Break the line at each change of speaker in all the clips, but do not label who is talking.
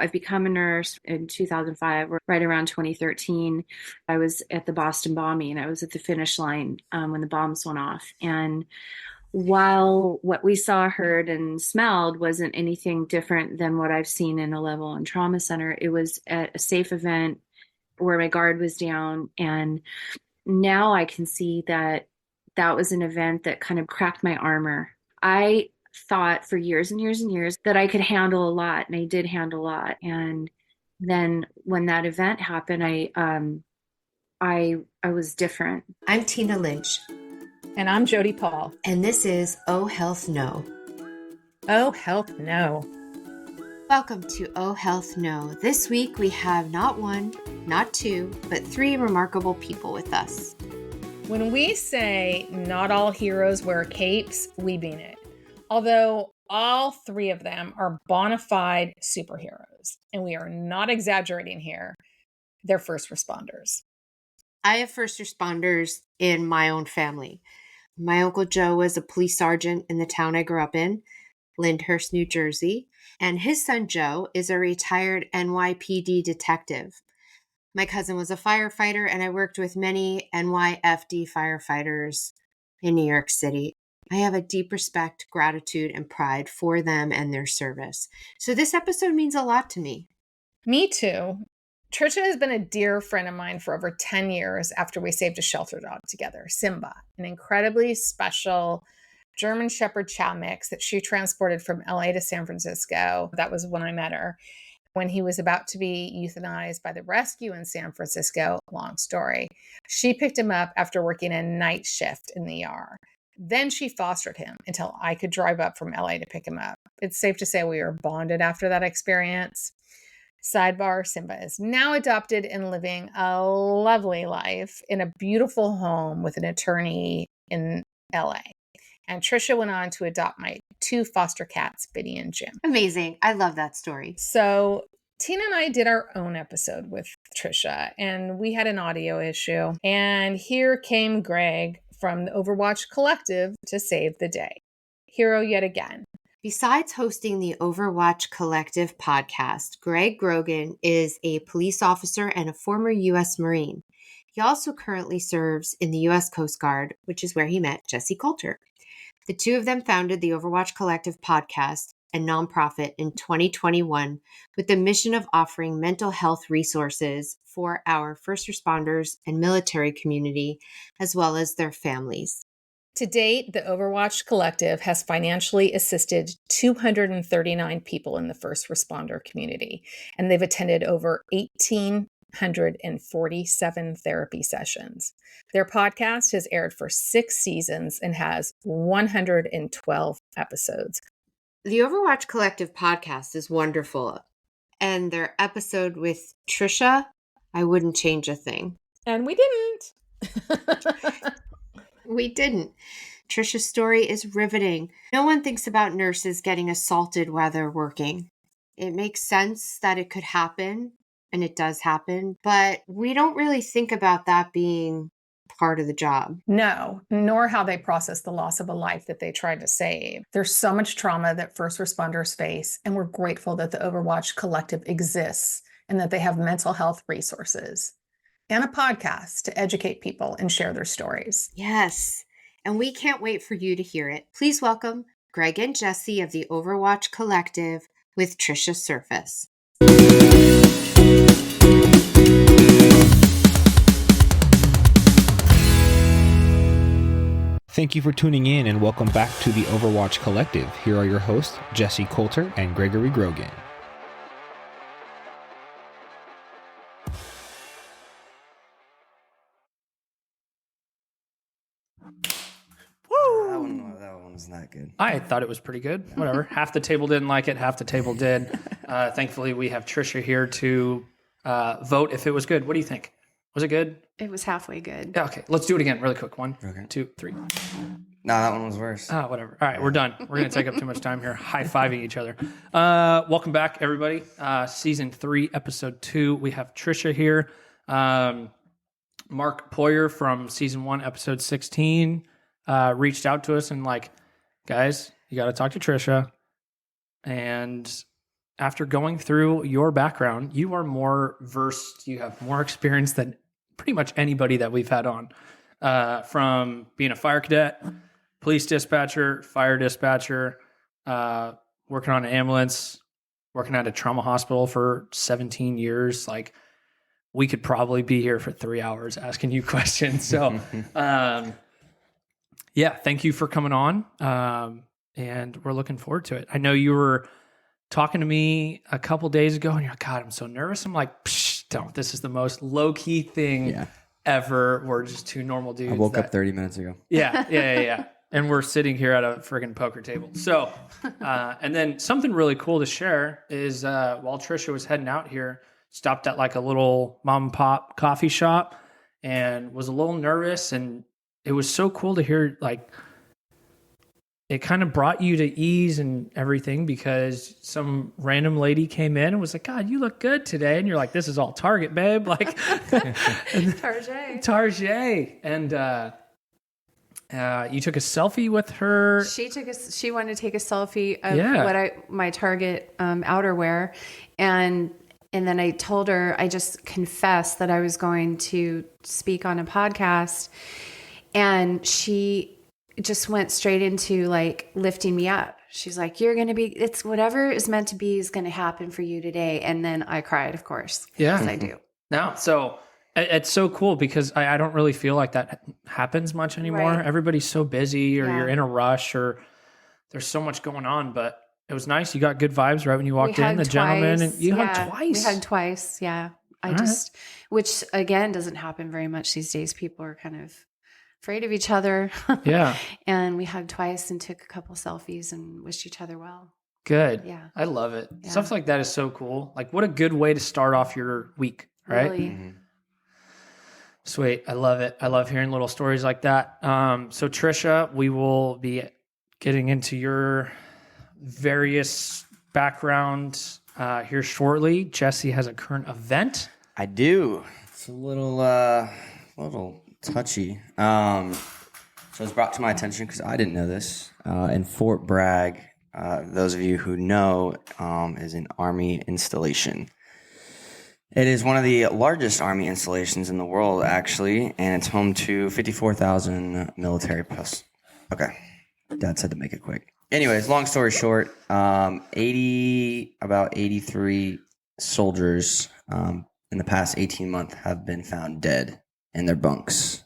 I've become a nurse in 2005, or right around 2013. I was at the Boston bombing. I was at the finish line when the bombs went off. And while what we saw, heard, and smelled wasn't anything different than what I've seen in a level one trauma center, it was at a safe event where my guard was down. And now I can see that that was an event that kind of cracked my armor. I thought for years and years and years that I could handle a lot, and I did handle a lot. And then when that event happened, I was different.
I'm Tina Lynch.
And I'm Jody Paul.
And this is Oh Health No.
Oh Health No.
Welcome to Oh Health No. This week we have not one, not two, but three remarkable people with us.
When we say not all heroes wear capes, we mean it. Although all three of them are bona fide superheroes, and we are not exaggerating here, they're first responders.
I have first responders in my own family. My Uncle Joe was a police sergeant in the town I grew up in, Lyndhurst, New Jersey, and his son Joe is a retired NYPD detective. My cousin was a firefighter, and I worked with many NYFD firefighters in New York City. I have a deep respect, gratitude, and pride for them and their service. So this episode means a lot to me.
Me too. Tricia has been a dear friend of mine for over 10 years after we saved a shelter dog together, Simba, an incredibly special German Shepherd Chow mix that she transported from LA to San Francisco. That was when I met her. When he was about to be euthanized by the rescue in San Francisco, long story, she picked him up after working a night shift in the ER. Then she fostered him until I could drive up from LA to pick him up. It's safe to say we were bonded after that experience. Sidebar, Simba is now adopted and living a lovely life in a beautiful home with an attorney in LA. And Tricia went on to adopt my two foster cats, Biddy and Jim.
Amazing. I love that story.
So Tina and I did our own episode with Tricia, and we had an audio issue. And here came Greg from the Overwatch Collective to save the day. Hero yet again.
Besides hosting the Overwatch Collective podcast, Greg Grogan is a police officer and a former U.S. Marine. He also currently serves in the U.S. Coast Guard, which is where he met Jesse Coulter. The two of them founded the Overwatch Collective podcast and nonprofit in 2021 with the mission of offering mental health resources for our first responders and military community, as well as their families.
To date, the Overwatch Collective has financially assisted 239 people in the first responder community, and they've attended over 1,847 therapy sessions. Their podcast has aired for 6 seasons and has 112 episodes.
The Overwatch Collective podcast is wonderful, and their episode with Tricia, I wouldn't change a thing.
And we didn't.
We didn't. Tricia's story is riveting. No one thinks about nurses getting assaulted while they're working. It makes sense that it could happen, and it does happen, but we don't really think about that being part of the job.
No, nor how they process the loss of a life that they tried to save. There's so much trauma that first responders face, and we're grateful that the Overwatch Collective exists and that they have mental health resources and a podcast to educate people and share their stories.
Yes, and we can't wait for you to hear it. Please welcome Greg and Jesse of the Overwatch Collective with Tricia Serfas.
Thank you for tuning in and welcome back to the Overwatch Collective. Here are your hosts, Jesse Coulter and Gregory Grogan.
That one was not good.
I thought it was pretty good. Whatever. Half the table didn't like it. Half the table did. Thankfully, we have Tricia here to vote if it was good. What do you think? Was it good?
It was halfway good.
Okay, let's do it again really quick. 1,
Okay.
2, 3.
No, that one was worse.
Whatever. All right, we're done. We're going to take up too much time here high-fiving each other. Welcome back, everybody. Season 3, Episode 2. We have Tricia here. Mark Poyer from Season 1, Episode 16 reached out to us and like, guys, you got to talk to Tricia. And after going through your background, you are more versed. You have more experience than pretty much anybody that we've had on, from being a fire cadet, police dispatcher, fire dispatcher, working on an ambulance, working at a trauma hospital for 17 years. Like, we could probably be here for 3 hours asking you questions. So, yeah, thank you for coming on. And we're looking forward to it. I know you were talking to me a couple days ago and you're like, God, I'm so nervous. I'm like, psh, don't. This is the most low-key thing ever. We're just two normal dudes.
I woke up 30 minutes ago.
Yeah. And we're sitting here at a friggin' poker table. So, and then something really cool to share is while Tricia was heading out here, stopped at like a little mom and pop coffee shop and was a little nervous. And it was so cool to hear, like, it kind of brought you to ease and everything, because some random lady came in and was like, God, you look good today. And you're like, this is all Target, babe. Like, Target. And you took a selfie with her.
She wanted to take a selfie of my Target outerwear. And then I told her, I just confessed that I was going to speak on a podcast, and she just went straight into like lifting me up. She's like, it's whatever is meant to be is going to happen for you today. And then I cried, of course.
Yeah.
As I do.
No. So it's so cool, because I don't really feel like that happens much anymore.
Right.
Everybody's so busy, or you're in a rush, or there's so much going on, but it was nice. You got good vibes right when you walked in, the gentleman, and you hugged twice.
We hugged twice. Yeah. Which again, doesn't happen very much these days. People are kind of afraid of each other.
Yeah.
And we hugged twice and took a couple selfies and wished each other well.
Good.
Yeah.
I love it.
Yeah.
Stuff like that is so cool. Like, what a good way to start off your week, right?
Really.
Mm-hmm.
Sweet. I love it. I love hearing little stories like that. So Tricia, we will be getting into your various background here shortly. Jesse has a current event.
I do. It's a little touchy. So it was brought to my attention because I didn't know this. In Fort Bragg, those of you who know, is an Army installation. It is one of the largest Army installations in the world, actually, and it's home to 54,000 military posts. Okay, Dad said to make it quick. Anyways, long story short, about 83 soldiers in the past 18 months have been found dead in their bunks.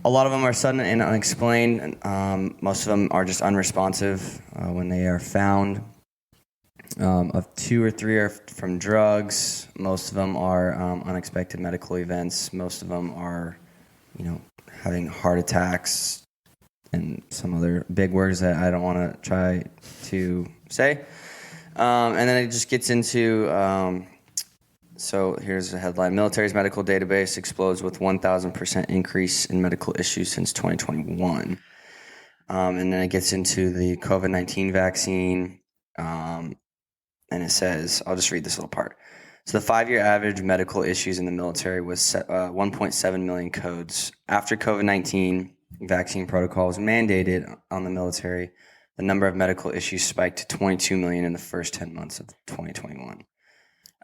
A lot of them are sudden and unexplained. Most of them are just unresponsive when they are found. Of 2 or 3 are from drugs. Most of them are unexpected medical events. Most of them are, having heart attacks and some other big words that I don't want to try to say. And then it just gets into, so here's the headline. Military's medical database explodes with 1,000% increase in medical issues since 2021. And then it gets into the COVID-19 vaccine. And it says, I'll just read this little part. So the 5-year average medical issues in the military was 1.7 million codes. After COVID-19 vaccine protocol was mandated on the military, the number of medical issues spiked to 22 million in the first 10 months of 2021.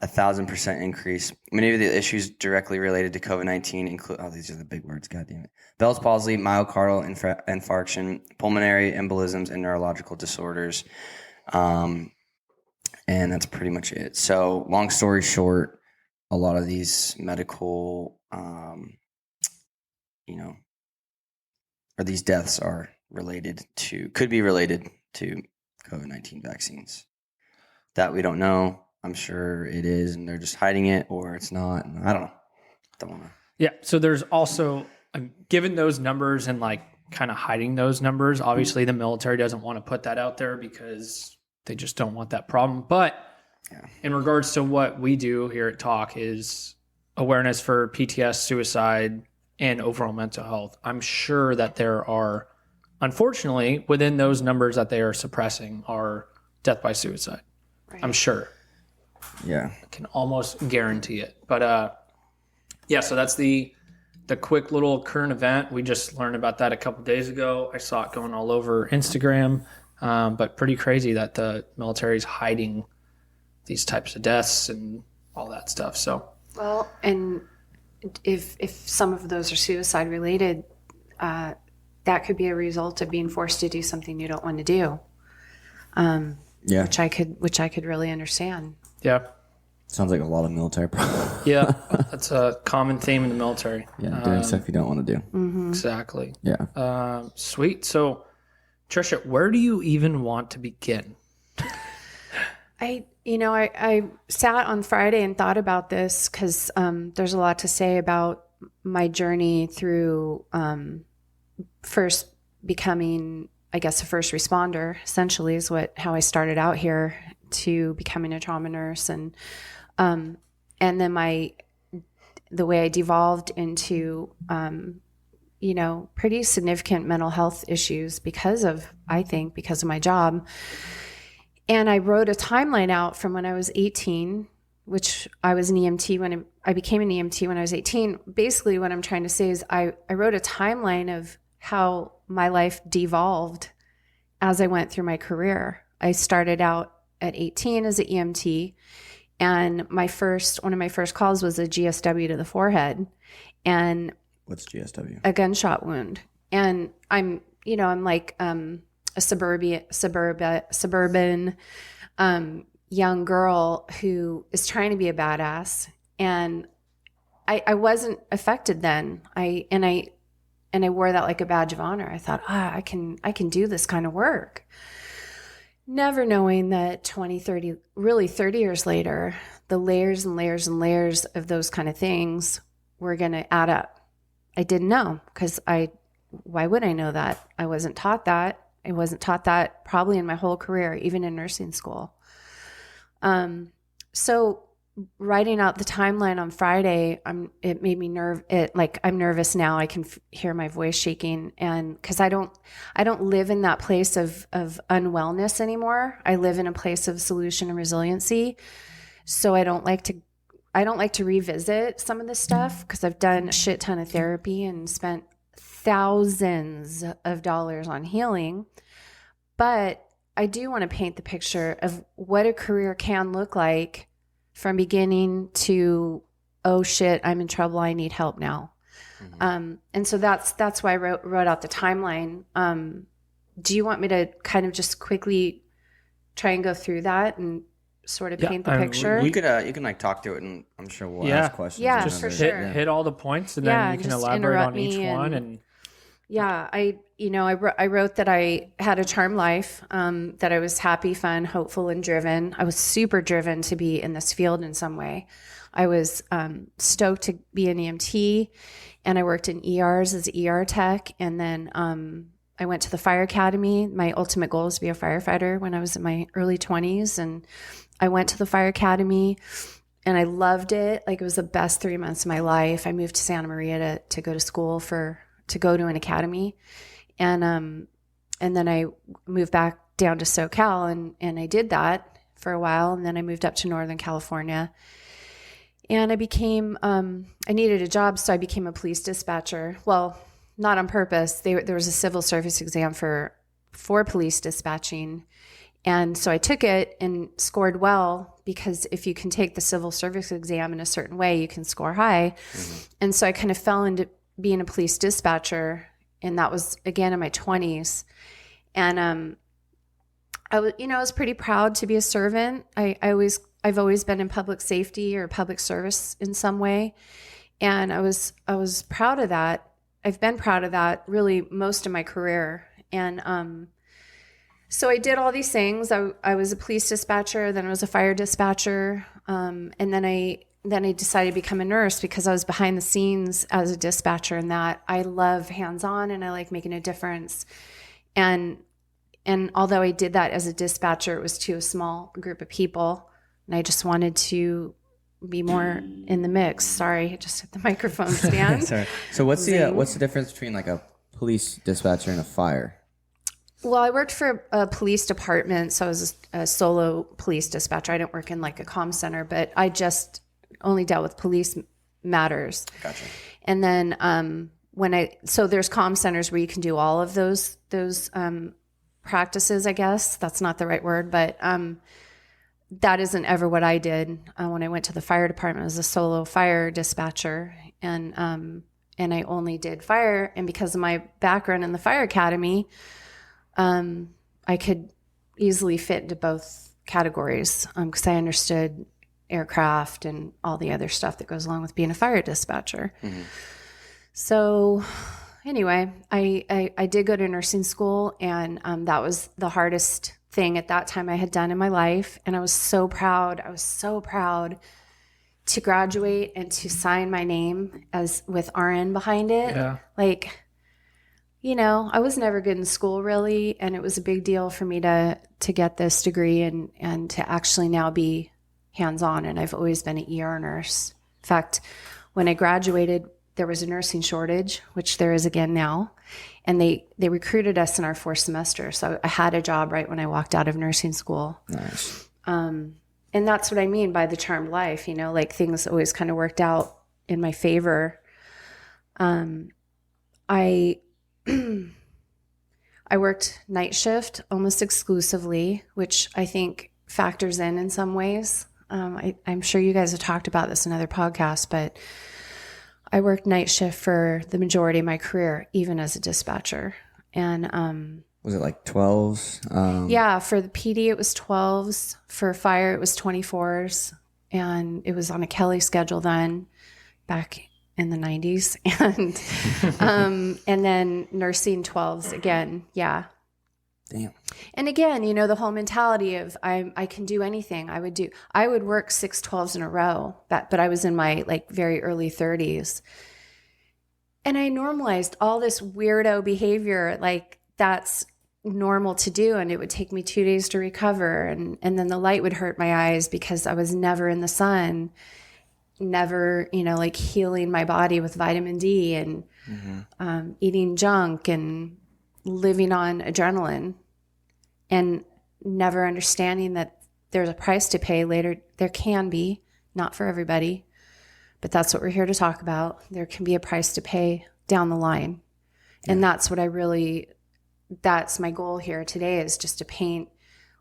1,000% increase. Many of the issues directly related to COVID-19 include, these are the big words, goddammit. Bell's palsy, myocardial infarction, pulmonary embolisms, and neurological disorders. And that's pretty much it. So long story short, a lot of these medical, or these deaths are could be related to COVID-19 vaccines. That we don't know. I'm sure it is, and they're just hiding it, or it's not. I don't know. Don't want to.
Yeah. So there's also, given those numbers and like kind of hiding those numbers, obviously the military doesn't want to put that out there because they just don't want that problem. But in regards to what we do here at Talk is awareness for PTS, suicide, and overall mental health. I'm sure that there are, unfortunately, within those numbers that they are suppressing are death by suicide. Right. I'm sure.
Yeah.
I can almost guarantee it. But so that's the quick little current event. We just learned about that a couple days ago. I saw it going all over Instagram. But pretty crazy that the military is hiding these types of deaths and all that stuff. So,
well, and if some of those are suicide related, that could be a result of being forced to do something you don't want to do.
Yeah.
Which I could really understand.
yeah.
Sounds like a lot of military problems.
Yeah. That's a common theme in the military.
Yeah, doing stuff you don't want to do.
Mm-hmm.
Exactly.
Yeah.
Sweet. So, Tricia, where do you even want to begin?
I sat on Friday and thought about this because there's a lot to say about my journey through first becoming, I guess, a first responder, essentially, is how I started out here, to becoming a trauma nurse, and then the way I devolved into pretty significant mental health issues because of my job. And I wrote a timeline out from when I was 18, which I was an EMT when I became an EMT when I was 18. Basically, what I'm trying to say is I wrote a timeline of how my life devolved as I went through my career. I started out at 18 as an EMT, and one of my first calls was a GSW to the forehead. And
What's GSW?
A gunshot wound. And I'm like a suburban young girl who is trying to be a badass. And I wasn't affected then. I wore that like a badge of honor. I thought, I can do this kind of work. Never knowing that 30 years later, the layers and layers and layers of those kind of things were going to add up. I didn't know because why would I know that? I wasn't taught that. I wasn't taught that probably in my whole career, even in nursing school. So writing out the timeline on Friday, it made me I'm nervous now. I can hear my voice shaking, and because I don't live in that place of unwellness anymore. I live in a place of solution and resiliency. So I don't like to revisit some of this stuff because I've done a shit ton of therapy and spent thousands of dollars on healing. But I do want to paint the picture of what a career can look like from beginning to, oh shit, I'm in trouble, I need help now. Mm-hmm. And so that's why I wrote out the timeline. Do you want me to kind of just quickly try and go through that and sort of paint the picture?
You can like talk through it, and I'm sure we'll ask questions.
Yeah,
just
for sure.
Hit all the points, and then you can elaborate on each one. And
yeah, I wrote that I had a charmed life, that I was happy, fun, hopeful, and driven. I was super driven to be in this field in some way. I was stoked to be an EMT, and I worked in ERs as an ER tech. And then I went to the fire academy. My ultimate goal was to be a firefighter when I was in my early 20s. And I went to the fire academy, and I loved it. Like, it was the best 3 months of my life. I moved to Santa Maria to go to school to go to an academy. And then I moved back down to SoCal, and I did that for a while. And then I moved up to Northern California, and I became, I needed a job. So I became a police dispatcher. Well, not on purpose. There was a civil service exam for police dispatching. And so I took it and scored well, because if you can take the civil service exam in a certain way, you can score high. Mm-hmm. And so I kind of fell into being a police dispatcher, and that was again in my 20s. And I was pretty proud to be a servant. I've always been in public safety or public service in some way, and I was proud of that. I've been proud of that really most of my career. And so I did all these things. I was a police dispatcher, then I was a fire dispatcher, and then I decided to become a nurse because I was behind the scenes as a dispatcher, and that I love hands-on and I like making a difference. And although I did that as a dispatcher, it was to a small group of people, and I just wanted to be more in the mix. Sorry, I just hit the microphone stand.
Sorry. So what's the difference between like a police dispatcher and a fire?
Well, I worked for a police department, so I was a solo police dispatcher. I didn't work in like a comm center, but I just only dealt with police matters.
Gotcha.
And then so there's comm centers where you can do all of those practices, I guess. That's not the right word, but that isn't ever what I did. When I went to the fire department, I was a solo fire dispatcher, and I only did fire. And because of my background in the fire academy, I could easily fit into both categories because I understood aircraft and all the other stuff that goes along with being a fire dispatcher. Mm-hmm. So anyway, I did go to nursing school, and that was the hardest thing at that time I had done in my life. And I was so proud. I was so proud to graduate and to sign my name as with RN behind it. Yeah. Like, you know, I was never good in school really. And it was a big deal for me to get this degree and to actually now be hands-on. And I've always been an ER nurse. In fact, when I graduated, there was a nursing shortage, which there is again now. And they recruited us in our 4th semester. So I had a job right when I walked out of nursing school. Nice. And that's what I mean by the charmed life, you know, like things always kind of worked out in my favor. I worked night shift almost exclusively, which I think factors in some ways. I'm sure you guys have talked about this in other podcasts, but I worked night shift for the majority of my career, even as a dispatcher. And
was it like 12s?
Yeah, for the PD it was 12s. For fire it was 24s, and it was on a Kelly schedule then, back in the 90s, and then nursing 12s again. Yeah.
Damn.
And again, you know, the whole mentality of I can do anything. I would work 6 12s in a row, but I was in my like very early 30s. And I normalized all this weirdo behavior, like that's normal to do. And it would take me 2 days to recover. And then the light would hurt my eyes because I was never in the sun, never, you know, like healing my body with vitamin D and eating junk and living on adrenaline, and never understanding that there's a price to pay later. There can be, not for everybody, but that's what we're here to talk about. There can be a price to pay down the line. And that's what that's my goal here today, is just to paint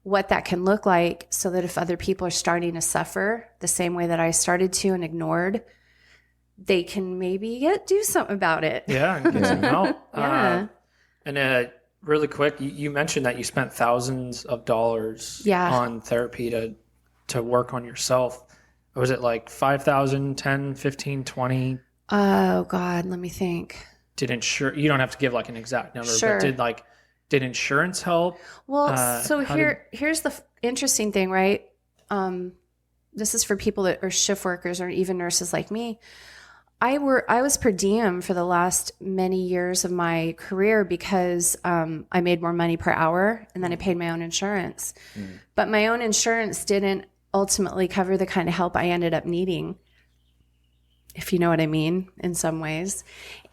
what that can look like, so that if other people are starting to suffer the same way that I started to and ignored, they can maybe do something about it.
Yeah, and get some help.
Yeah.
And really quick, you mentioned that you spent thousands of dollars on therapy to work on yourself. Was it like 5,000, 10, 15, 20?
Oh God, let me think.
You don't have to give like an exact number,
sure.
But did insurance help?
Well, so here's the interesting thing, right? This is for people that are shift workers or even nurses like me. I was per diem for the last many years of my career because I made more money per hour, and then I paid my own insurance. But my own insurance didn't ultimately cover the kind of help I ended up needing, if you know what I mean, in some ways.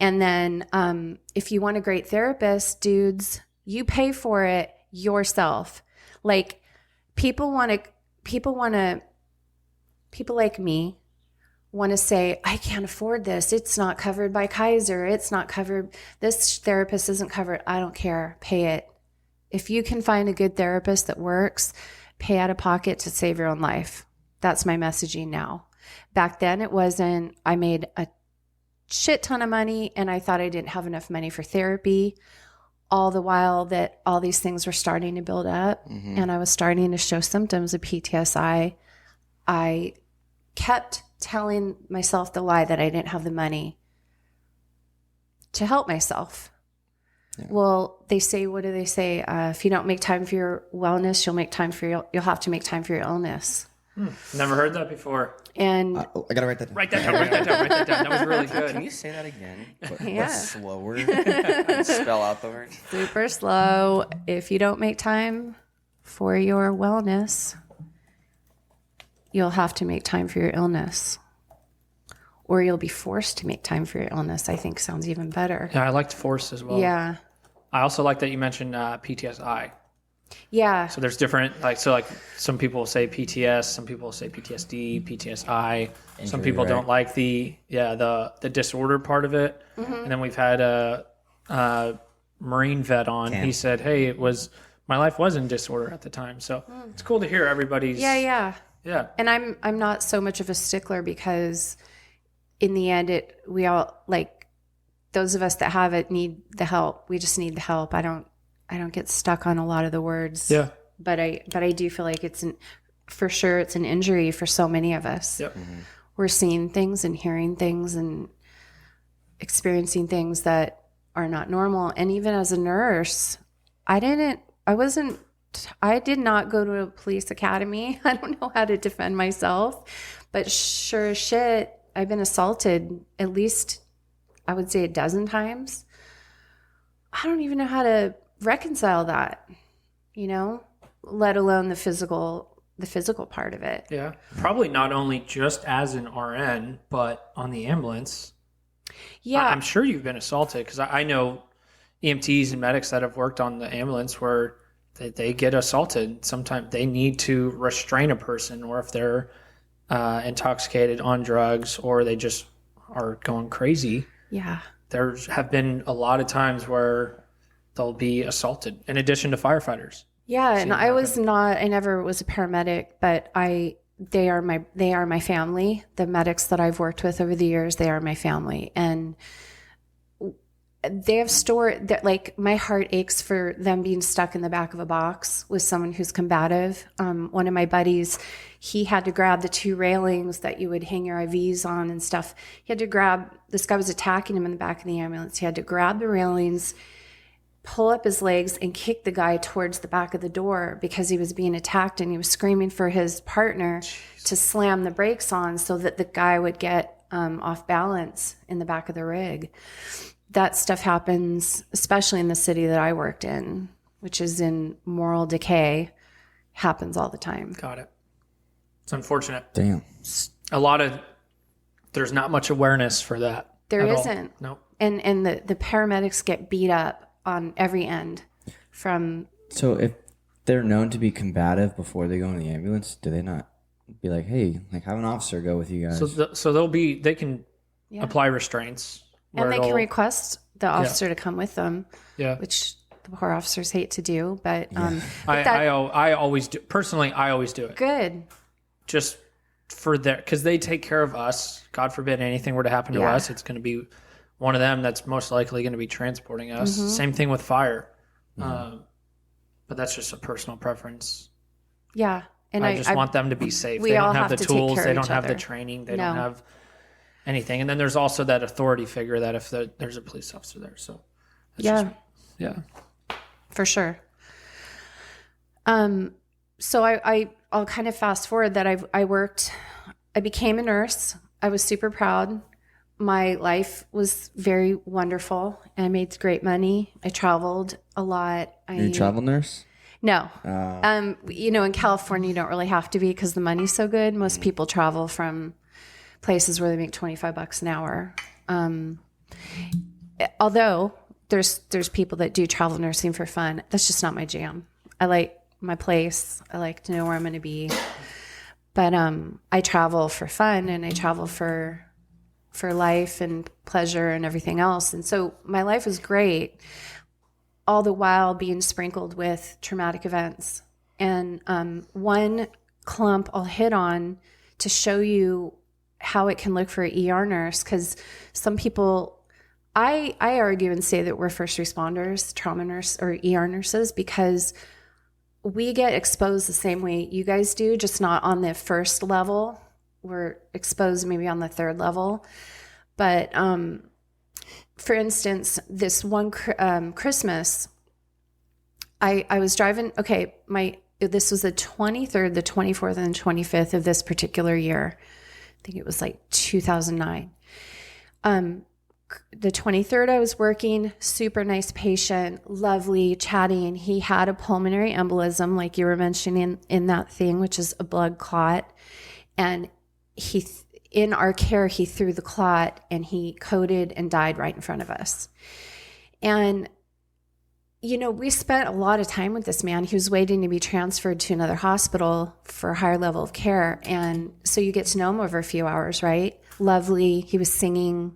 And then if you want a great therapist, dudes, you pay for it yourself. Like people like me want to say, I can't afford this. It's not covered by Kaiser. It's not covered. This therapist isn't covered. I don't care. Pay it. If you can find a good therapist that works, pay out of pocket to save your own life. That's my messaging now. Back then it wasn't. I made a shit ton of money and I thought I didn't have enough money for therapy, all the while that all these things were starting to build up and I was starting to show symptoms of PTSD. I kept telling myself the lie that I didn't have the money to help myself. Yeah. Well, they say, what do they say? If you don't make time for your wellness, you'll have to make time for your illness.
Never heard that before.
And
I gotta write that down.
Write that down. That was really good.
Can you say that again?
Yeah.
But slower. Spell out the word.
Super slow. If you don't make time for your wellness, you'll have to make time for your illness. Or you'll be forced to make time for your illness, I think sounds even better.
Yeah, I liked forced as well.
Yeah.
I also like that you mentioned PTSD.
Yeah.
So there's different, like some people will say PTS, some people will say PTSD, PTSI. Injury, some people don't like the disorder part of it. And then we've had a Marine vet on. He said, hey, it was my life was in disorder at the time. So it's cool to hear everybody's.
Yeah.
Yeah.
And I'm not so much of a stickler because in the end, we all, like, those of us that have it need the help. We just need the help. I don't get stuck on a lot of the words.
Yeah.
But I do feel like for sure it's an injury for so many of us.
Yep.
We're seeing things and hearing things and experiencing things that are not normal. And even as a nurse, I did not go to a police academy. I don't know how to defend myself, but sure as shit, I've been assaulted at least, I would say, a dozen times. I don't even know how to reconcile that, let alone the physical part of it.
Yeah. Probably not only just as an RN, but on the ambulance.
Yeah.
I'm sure you've been assaulted because I know EMTs and medics that have worked on the ambulance where they get assaulted. Sometimes they need to restrain a person, or if they're intoxicated on drugs, or they just are going crazy.
Yeah.
There have been a lot of times where they'll be assaulted in addition to firefighters.
Yeah. And I never was a paramedic, but they are my family. The medics that I've worked with over the years, they are my family. And they have stored that, like, my heart aches for them being stuck in the back of a box with someone who's combative. One of my buddies, he had to grab the 2 railings that you would hang your IVs on and stuff. This guy was attacking him in the back of the ambulance. He had to grab the railings, pull up his legs, and kick the guy towards the back of the door because he was being attacked, and he was screaming for his partner to slam the brakes on so that the guy would get off balance in the back of the rig. That stuff happens, especially in the city that I worked in, which is in moral decay, happens all the time.
Got it. It's unfortunate.
Damn.
There's not much awareness for that.
There isn't.
No.
And the paramedics get beat up on every end from.
So if they're known to be combative before they go in the ambulance, do they not be like, hey, like, have an officer go with you guys?
So they can apply restraints.
And they can request the officer to come with them, which the poor officers hate to do. But
I always do. Personally, I always do it.
Good.
Just for because they take care of us. God forbid anything were to happen to us, it's going to be one of them that's most likely going to be transporting us.
Mm-hmm.
Same thing with fire. But that's just a personal preference.
Yeah. And
I just want them to be safe.
We
They
all
don't have the
to
tools.
take care
They
of
don't
each
have the
other.
training. They don't have anything. And then there's also that authority figure that if there's a police officer there. So
for sure. So I'll kind of fast forward that I became a nurse. I was super proud. My life was very wonderful, and I made great money. I traveled a lot.
You're a travel nurse?
No. In California, you don't really have to be because the money's so good. Most people travel from places where they make $25 an hour. Although there's people that do travel nursing for fun. That's just not my jam. I like my place. I like to know where I'm going to be. But I travel for fun, and I travel for life and pleasure and everything else. And so my life was great, all the while being sprinkled with traumatic events. And one clump I'll hit on to show you how it can look for an ER nurse, because some people, I argue and say that we're first responders, trauma nurse or ER nurses, because we get exposed the same way you guys do, just not on the first level. We're exposed maybe on the third level. But for instance, this one Christmas, I was driving, this was the 23rd, the 24th, and the 25th of this particular year. I think it was like 2009. The 23rd, I was working, super nice patient, lovely, chatting. He had a pulmonary embolism, like you were mentioning in that thing, which is a blood clot. And in our care, he threw the clot and he coded and died right in front of us. And, we spent a lot of time with this man. He was waiting to be transferred to another hospital for a higher level of care. And so you get to know him over a few hours, right? Lovely. He was singing,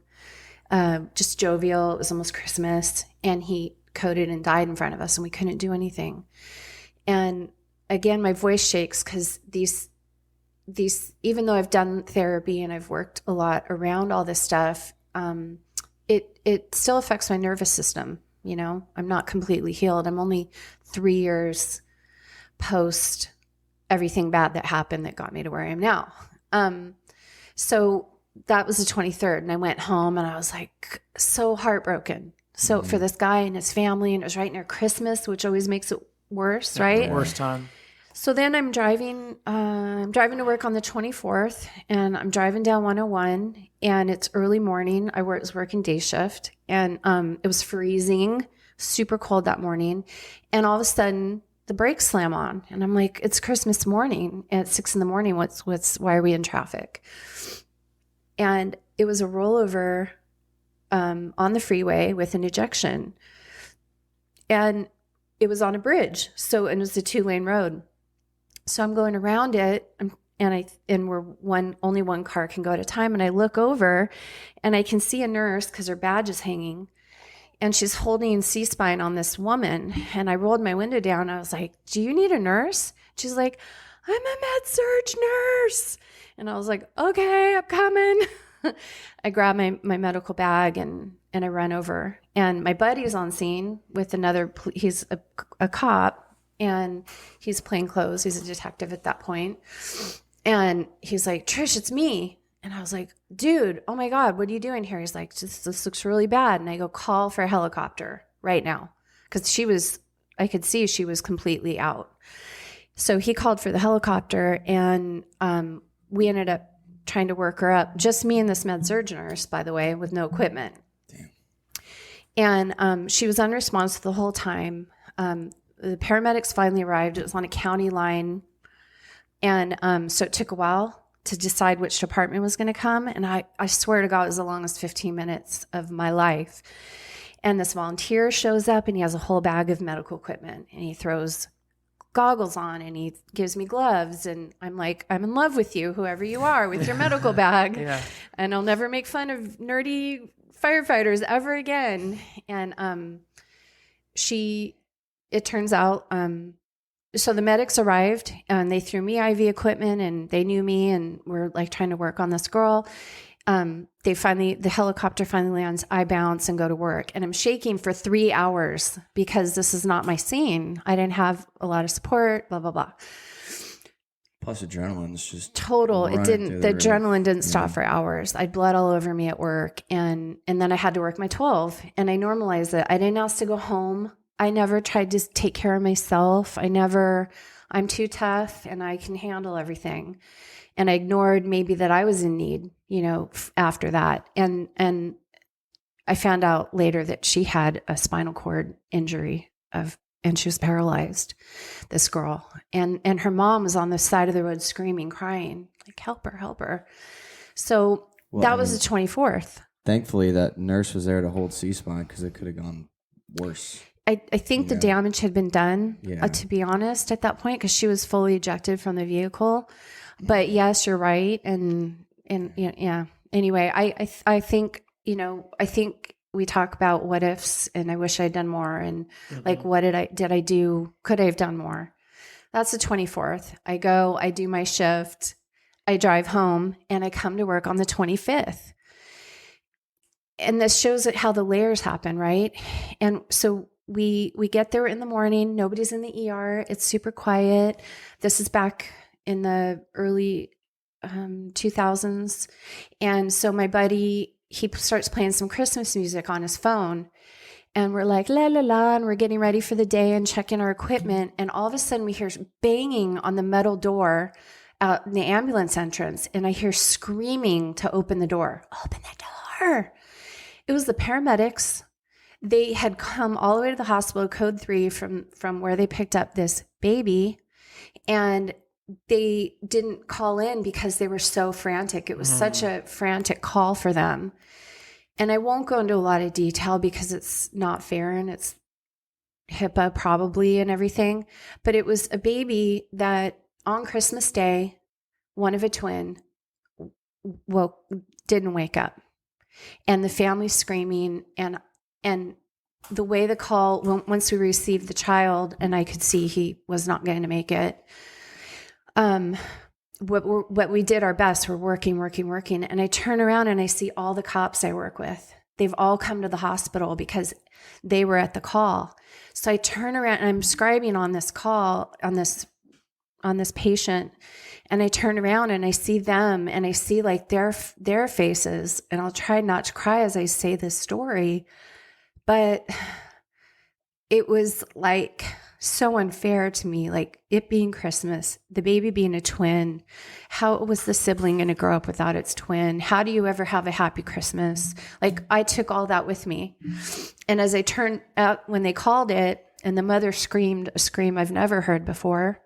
just jovial. It was almost Christmas. And he
coded and died in front of us, and we couldn't do anything. And again, my voice shakes because these, even though I've done therapy and I've worked a lot around all this stuff, it still affects my nervous system. I'm not completely healed. I'm only 3 years post everything bad that happened that got me to where I am now. So that was the 23rd, and I went home and I was like so heartbroken. So for this guy and his family, and it was right near Christmas, which always makes it worse, right?
Worst time.
So then I'm driving to work on the 24th, and I'm driving down 101, and it's early morning. I was working day shift, and it was freezing, super cold that morning. And all of a sudden the brakes slam on, and I'm like, it's Christmas morning at 6 a.m. Why are we in traffic? And it was a rollover on the freeway with an ejection, and it was on a bridge. And it was a 2-lane road. So I'm going around it, and only one car can go at a time. And I look over, and I can see a nurse because her badge is hanging, and she's holding C-spine on this woman. And I rolled my window down. I was like, "Do you need a nurse?" She's like, "I'm a med-surg nurse." And I was like, "Okay, I'm coming." I grab my medical bag and I run over. And my buddy's on scene with he's a cop, and he's plainclothes. He's a detective at that point. And he's like, "Trish, it's me." And I was like, "Dude, oh my God, what are you doing here?" He's like, "This looks really bad." And I go, "Call for a helicopter right now." Because I could see she was completely out. So he called for the helicopter, and we ended up trying to work her up. Just me and this med-surg nurse, by the way, with no equipment. Damn. And she was unresponsive the whole time. The paramedics finally arrived. It was on a county line. And so it took a while to decide which department was going to come. And I swear to God, it was the longest 15 minutes of my life. And this volunteer shows up, and he has a whole bag of medical equipment, and he throws goggles on, and he gives me gloves, and I'm like, "I'm in love with you, whoever you are, with your medical bag." Yeah. And I'll never make fun of nerdy firefighters ever again. And it turns out, so the medics arrived, and they threw me IV equipment, and they knew me, and we're like trying to work on this girl. The helicopter finally lands, I bounce and go to work, and I'm shaking for 3 hours because this is not my scene. I didn't have a lot of support, blah, blah, blah.
Plus adrenaline's just
total. The adrenaline didn't stop for hours. I had blood all over me at work. And then I had to work my 12, and I normalized it. I didn't ask to go home. I never tried to take care of myself. I'm too tough, and I can handle everything. And I ignored maybe that I was in need, after that. And I found out later that she had a spinal cord injury and she was paralyzed, this girl. And her mom was on the side of the road screaming, crying, like, "Help her, help her." So that was the 24th.
Thankfully, that nurse was there to hold C-spine, because it could have gone worse.
I think the damage had been done, to be honest, at that point, because she was fully ejected from the vehicle. But yes, you're right. And yeah. Anyway, I think we talk about what ifs, and I wish I'd done more, and like, what did I do? Could I have done more? That's the 24th. I go, I do my shift, I drive home, and I come to work on the 25th. And this shows how the layers happen, right? And so we get there in the morning, nobody's in the ER, it's super quiet. This is back in the early 2000s. And so my buddy, he starts playing some Christmas music on his phone, and we're like, la, la, la, and we're getting ready for the day and checking our equipment. And all of a sudden we hear banging on the metal door out in the ambulance entrance. And I hear screaming to open the door. Open the door. It was the paramedics. They had come all the way to the hospital, code 3, from where they picked up this baby. And they didn't call in because they were so frantic. It was such a frantic call for them. And I won't go into a lot of detail because it's not fair, and it's HIPAA probably and everything. But it was a baby that on Christmas Day, one of a twin, didn't wake up. And the family screaming, and the way the call, once we received the child and I could see he was not going to make it, what we did our best, we're working. And I turn around and I see all the cops I work with. They've all come to the hospital because they were at the call. So I turn around and I'm scribing on this call, on this patient. And I turn around and I see them and I see like their faces, and I'll try not to cry as I say this story, but it was like so unfair to me, like it being Christmas, the baby being a twin. How was the sibling going to grow up without its twin? How do you ever have a happy Christmas? Like I took all that with me. And as I turned out when they called it and the mother screamed a scream I've never heard before,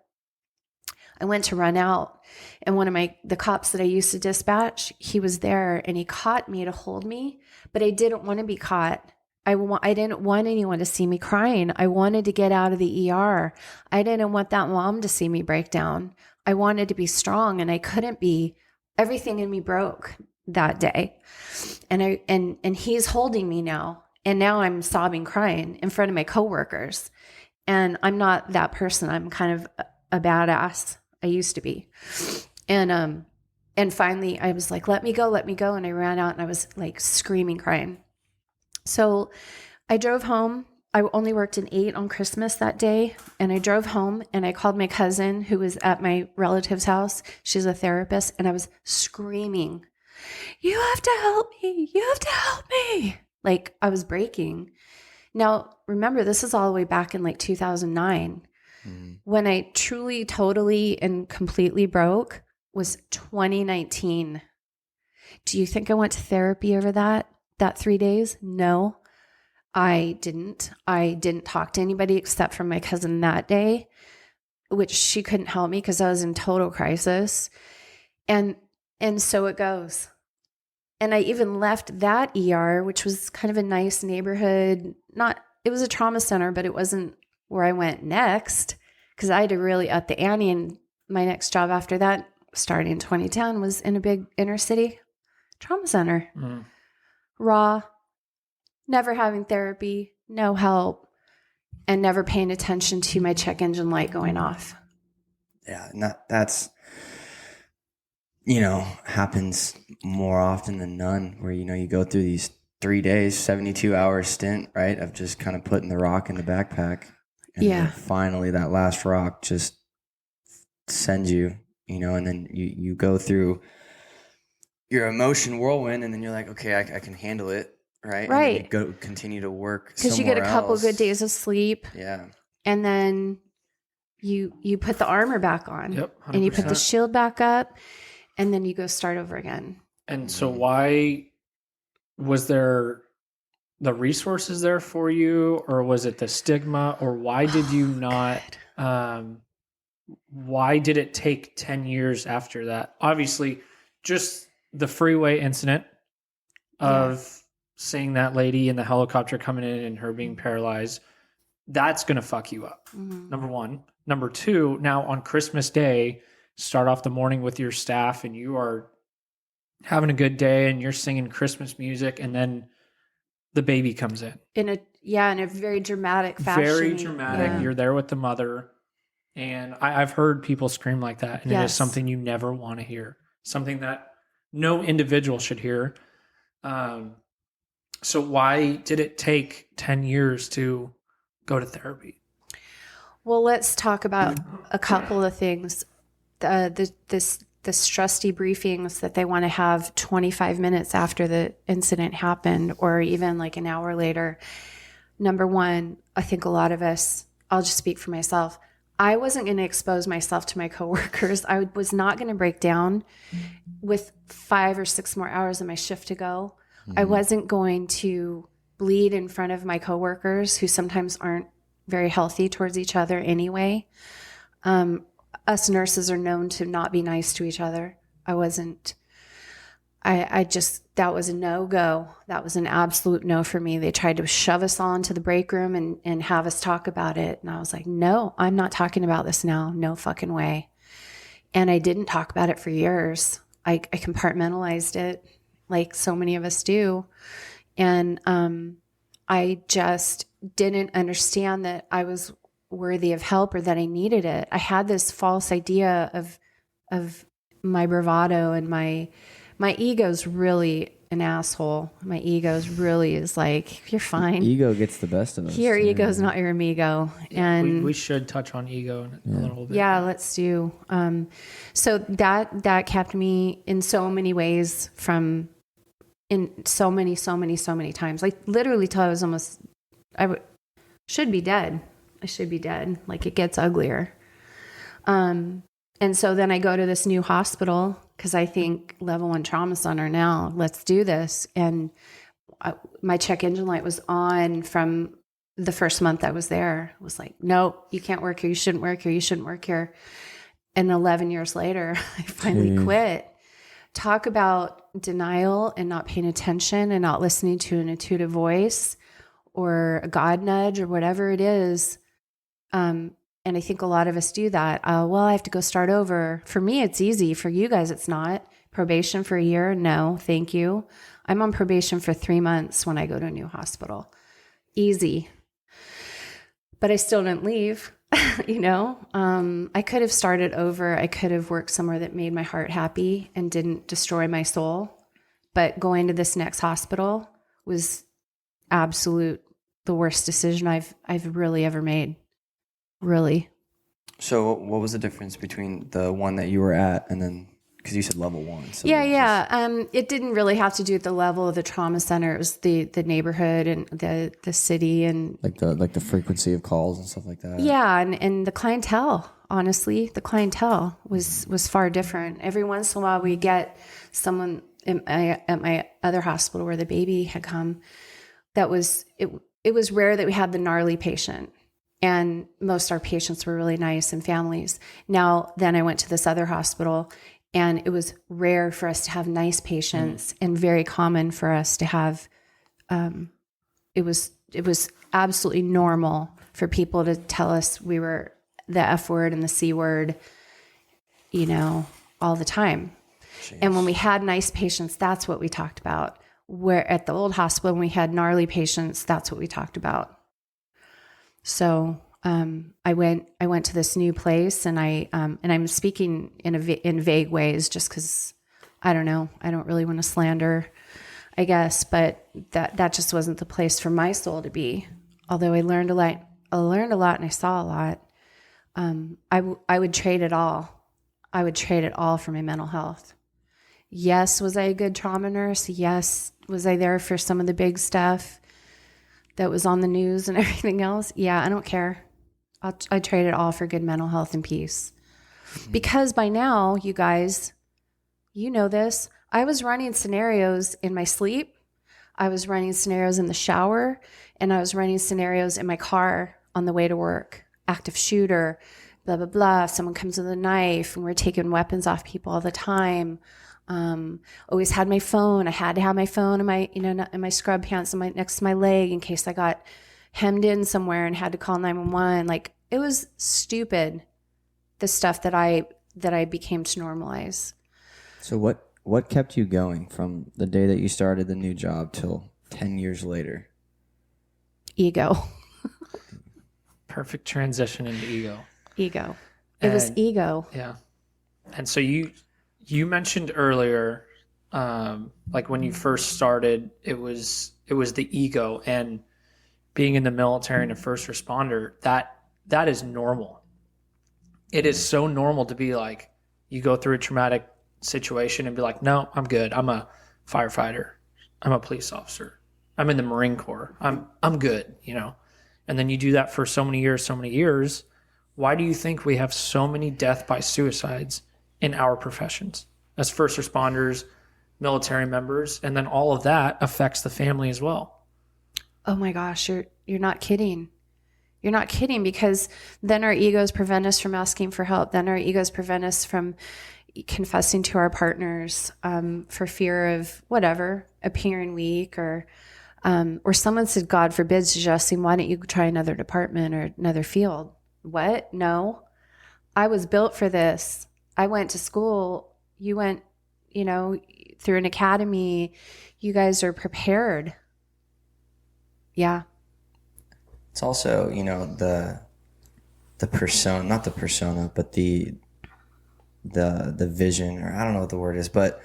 I went to run out, and one of the cops that I used to dispatch, he was there and he caught me to hold me, but I didn't want to be caught. I didn't want anyone to see me crying. I wanted to get out of the ER. I didn't want that mom to see me break down. I wanted to be strong, and I couldn't be. Everything in me broke that day. And he's holding me now. And now I'm sobbing, crying in front of my coworkers. And I'm not that person. I'm kind of a badass. I used to be. And finally I was like, let me go. And I ran out and I was like screaming, crying. So I drove home. I only worked an 8 on Christmas that day. And I drove home and I called my cousin who was at my relative's house. She's a therapist. And I was screaming, you have to help me. You have to help me. Like I was breaking. Now, remember, this is all the way back in like 2009. When I truly, totally, and completely broke was 2019. Do you think I went to therapy over that 3 days? No, I didn't. I didn't talk to anybody except for my cousin that day, which she couldn't help me because I was in total crisis. And so it goes. And I even left that ER, which was kind of a nice neighborhood. It was a trauma center, but it wasn't where I went next, because I had to really up the ante. And my next job after that, starting in 2010, was in a big inner city trauma center. Raw, never having therapy, no help, and never paying attention to my check engine light going off.
Yeah, that's, happens more often than none, where, you go through these 3 days, 72-hour stint, right, of just kind of putting the rock in the backpack. And then finally that last rock just sends you, and then you go through your emotion whirlwind, and then you're like, okay, I can handle it. Right.
Right.
And then you go continue to work.
Because you get a couple good days of sleep.
Yeah.
And then you put the armor back on.
Yep. 100%.
And you put the shield back up, and then you go start over again.
And so why was there the resources there for you, or was it the stigma, or why did you not, why did it take 10 years after that? Obviously just the freeway incident of seeing that lady in the helicopter coming in and her being paralyzed, that's going to fuck you up. Number one. Number two, now on Christmas Day, start off the morning with your staff and you are having a good day and you're singing Christmas music, and then the baby comes in.
In a very dramatic fashion.
Very dramatic. Yeah. You're there with the mother. And I've heard people scream like that. And it is something you never want to hear. Something that no individual should hear. So why did it take 10 years to go to therapy?
Well, let's talk about a couple of things. The trusty briefings that they want to have 25 minutes after the incident happened, or even like an hour later. Number one, I think a lot of us, I'll just speak for myself, I wasn't going to expose myself to my coworkers. I was not going to break down with 5 or 6 more hours of my shift to go. I wasn't going to bleed in front of my coworkers, who sometimes aren't very healthy towards each other anyway. Us nurses are known to not be nice to each other. I wasn't. That was a no-go. That was an absolute no for me. They tried to shove us all into the break room and have us talk about it. And I was like, no, I'm not talking about this now. No fucking way. And I didn't talk about it for years. I compartmentalized it like so many of us do. And I just didn't understand that I was worthy of help or that I needed it. I had this false idea of my bravado, and my ego's really an asshole. My ego's really is like, you're fine.
Ego gets the best of us.
Your ego's not your amigo. And
we should touch on ego in a little bit.
Yeah, let's do. So that kept me in so many ways in so many times, like literally till I was almost, should be dead. I should be dead. Like, it gets uglier. And so then I go to this new hospital because I think level 1 trauma center now, let's do this. And my check engine light was on from the first month I was there. It was like, no, you can't work here. You shouldn't work here. You shouldn't work here. And 11 years later, I finally quit. Talk about denial and not paying attention and not listening to an intuitive voice or a God nudge or whatever it is. And I think a lot of us do that. Well, I have to go start over. For me, it's easy. For you guys, it's not. Probation for a year? No, thank you. I'm on probation for 3 months when I go to a new hospital. Easy. But I still didn't leave, I could have started over. I could have worked somewhere that made my heart happy and didn't destroy my soul. But going to this next hospital was the worst decision I've really ever made. Really.
So what was the difference between the one that you were at and then, because you said level 1? So
it didn't really have to do with the level of the trauma center. It was the neighborhood and the city, and
like the frequency of calls and stuff like that.
Yeah, and the clientele. Honestly, the clientele was far different. Every once in a while, we get someone at my other hospital where the baby had come. That was it. It was rare that we had the gnarly patient. And most of our patients were really nice and families. Now, then I went to this other hospital, and it was rare for us to have nice patients and very common for us to have, it was absolutely normal for people to tell us we were the F word and the C word, all the time. Jeez. And when we had nice patients, that's what we talked about. Where at the old hospital, when we had gnarly patients, that's what we talked about. So I went to this new place, and I'm speaking in vague ways just because I don't know. I don't really want to slander, I guess, but that just wasn't the place for my soul to be. Although I learned a lot, and I saw a lot. I would trade it all. I would trade it all for my mental health. Yes, was I a good trauma nurse? Yes, was I there for some of the big stuff that was on the news and everything else? Yeah, I don't care. I trade it all for good mental health and peace. Because by now, you guys, you know this, I was running scenarios in my sleep. I was running scenarios in the shower, and I was running scenarios in my car on the way to work. Active shooter, blah, blah, blah. Someone comes with a knife, and we're taking weapons off people all the time. Always had my phone. I had to have my phone in my, in my scrub pants next to my leg in case I got hemmed in somewhere and had to call 911. Like, it was stupid, the stuff that I became to normalize.
So what kept you going from the day that you started the new job till 10 years later?
Ego.
Perfect transition into ego.
Ego. It was ego.
Yeah. And so you mentioned earlier, like when you first started, it was the ego, and being in the military and a first responder, that is normal. It is so normal to be like, you go through a traumatic situation and be like, no, I'm good. I'm a firefighter. I'm a police officer. I'm in the Marine Corps. I'm good, And then you do that for so many years. Why do you think we have so many death by suicides in our professions as first responders, military members, and then all of that affects the family as well?
Oh my gosh, you're not kidding. You're not kidding, because then our egos prevent us from asking for help. Then our egos prevent us from confessing to our partners for fear of whatever, appearing weak, or someone said, God forbid, suggesting, why don't you try another department or another field? What? No, I was built for this. I went to school. You went, through an academy. You guys are prepared. Yeah.
it's also, the persona, not the persona, but the vision, or I don't know what the word is, but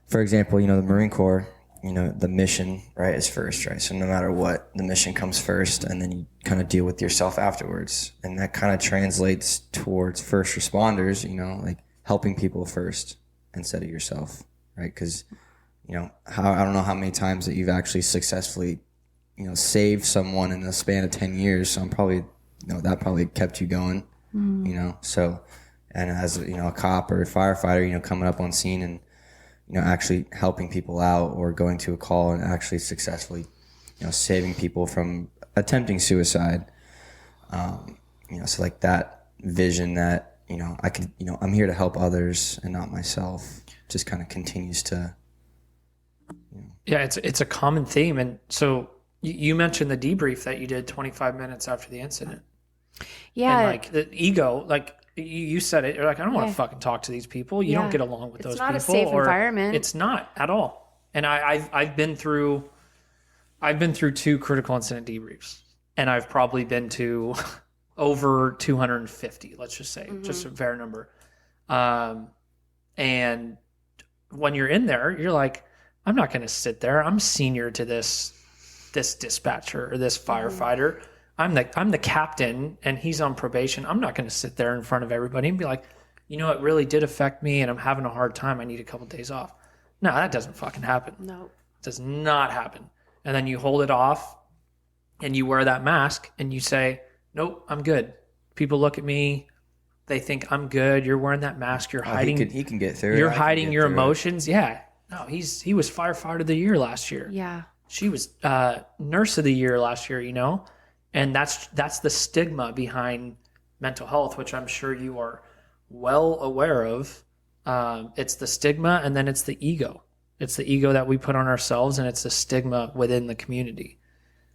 for example, the Marine Corps, the mission, right, is first, right? So no matter what, the mission comes first, and then you kind of deal with yourself afterwards. And that kind of translates towards first responders, like helping people first instead of yourself, right? Because, I don't know how many times that you've actually successfully, saved someone in the span of 10 years. So I'm probably, that probably kept you going, so, and as, a cop or a firefighter, coming up on scene and, actually helping people out, or going to a call and actually successfully, saving people from attempting suicide. So like that vision that, I can, I'm here to help others and not myself, just kind of continues to.
Yeah, it's a common theme. And so you mentioned the debrief that you did 25 minutes after the incident.
Yeah.
And like the ego, like you said it, you're like, I don't want to fucking talk to these people. You don't get along with those people.
It's not a safe environment.
It's not at all. And I've been through 2 critical incident debriefs, and I've probably been to over 250, let's just say, just a fair number. And when you're in there, you're like, I'm not going to sit there. I'm senior to this dispatcher or this firefighter. I'm the captain, and he's on probation. I'm not going to sit there in front of everybody and be like, it really did affect me, and I'm having a hard time. I need a couple days off. No, that doesn't fucking happen.
No,
it does not happen. And then you hold it off, and you wear that mask, and you say, "Nope, I'm good." People look at me. They think I'm good. You're wearing that mask. You're hiding.
He can get through it.
You're hiding your emotions. Yeah. No, he was firefighter of the year last year.
Yeah.
She was nurse of the year last year. And that's the stigma behind mental health, which I'm sure you are well aware of. It's the stigma, and then it's the ego. It's the ego that we put on ourselves, and it's the stigma within the community,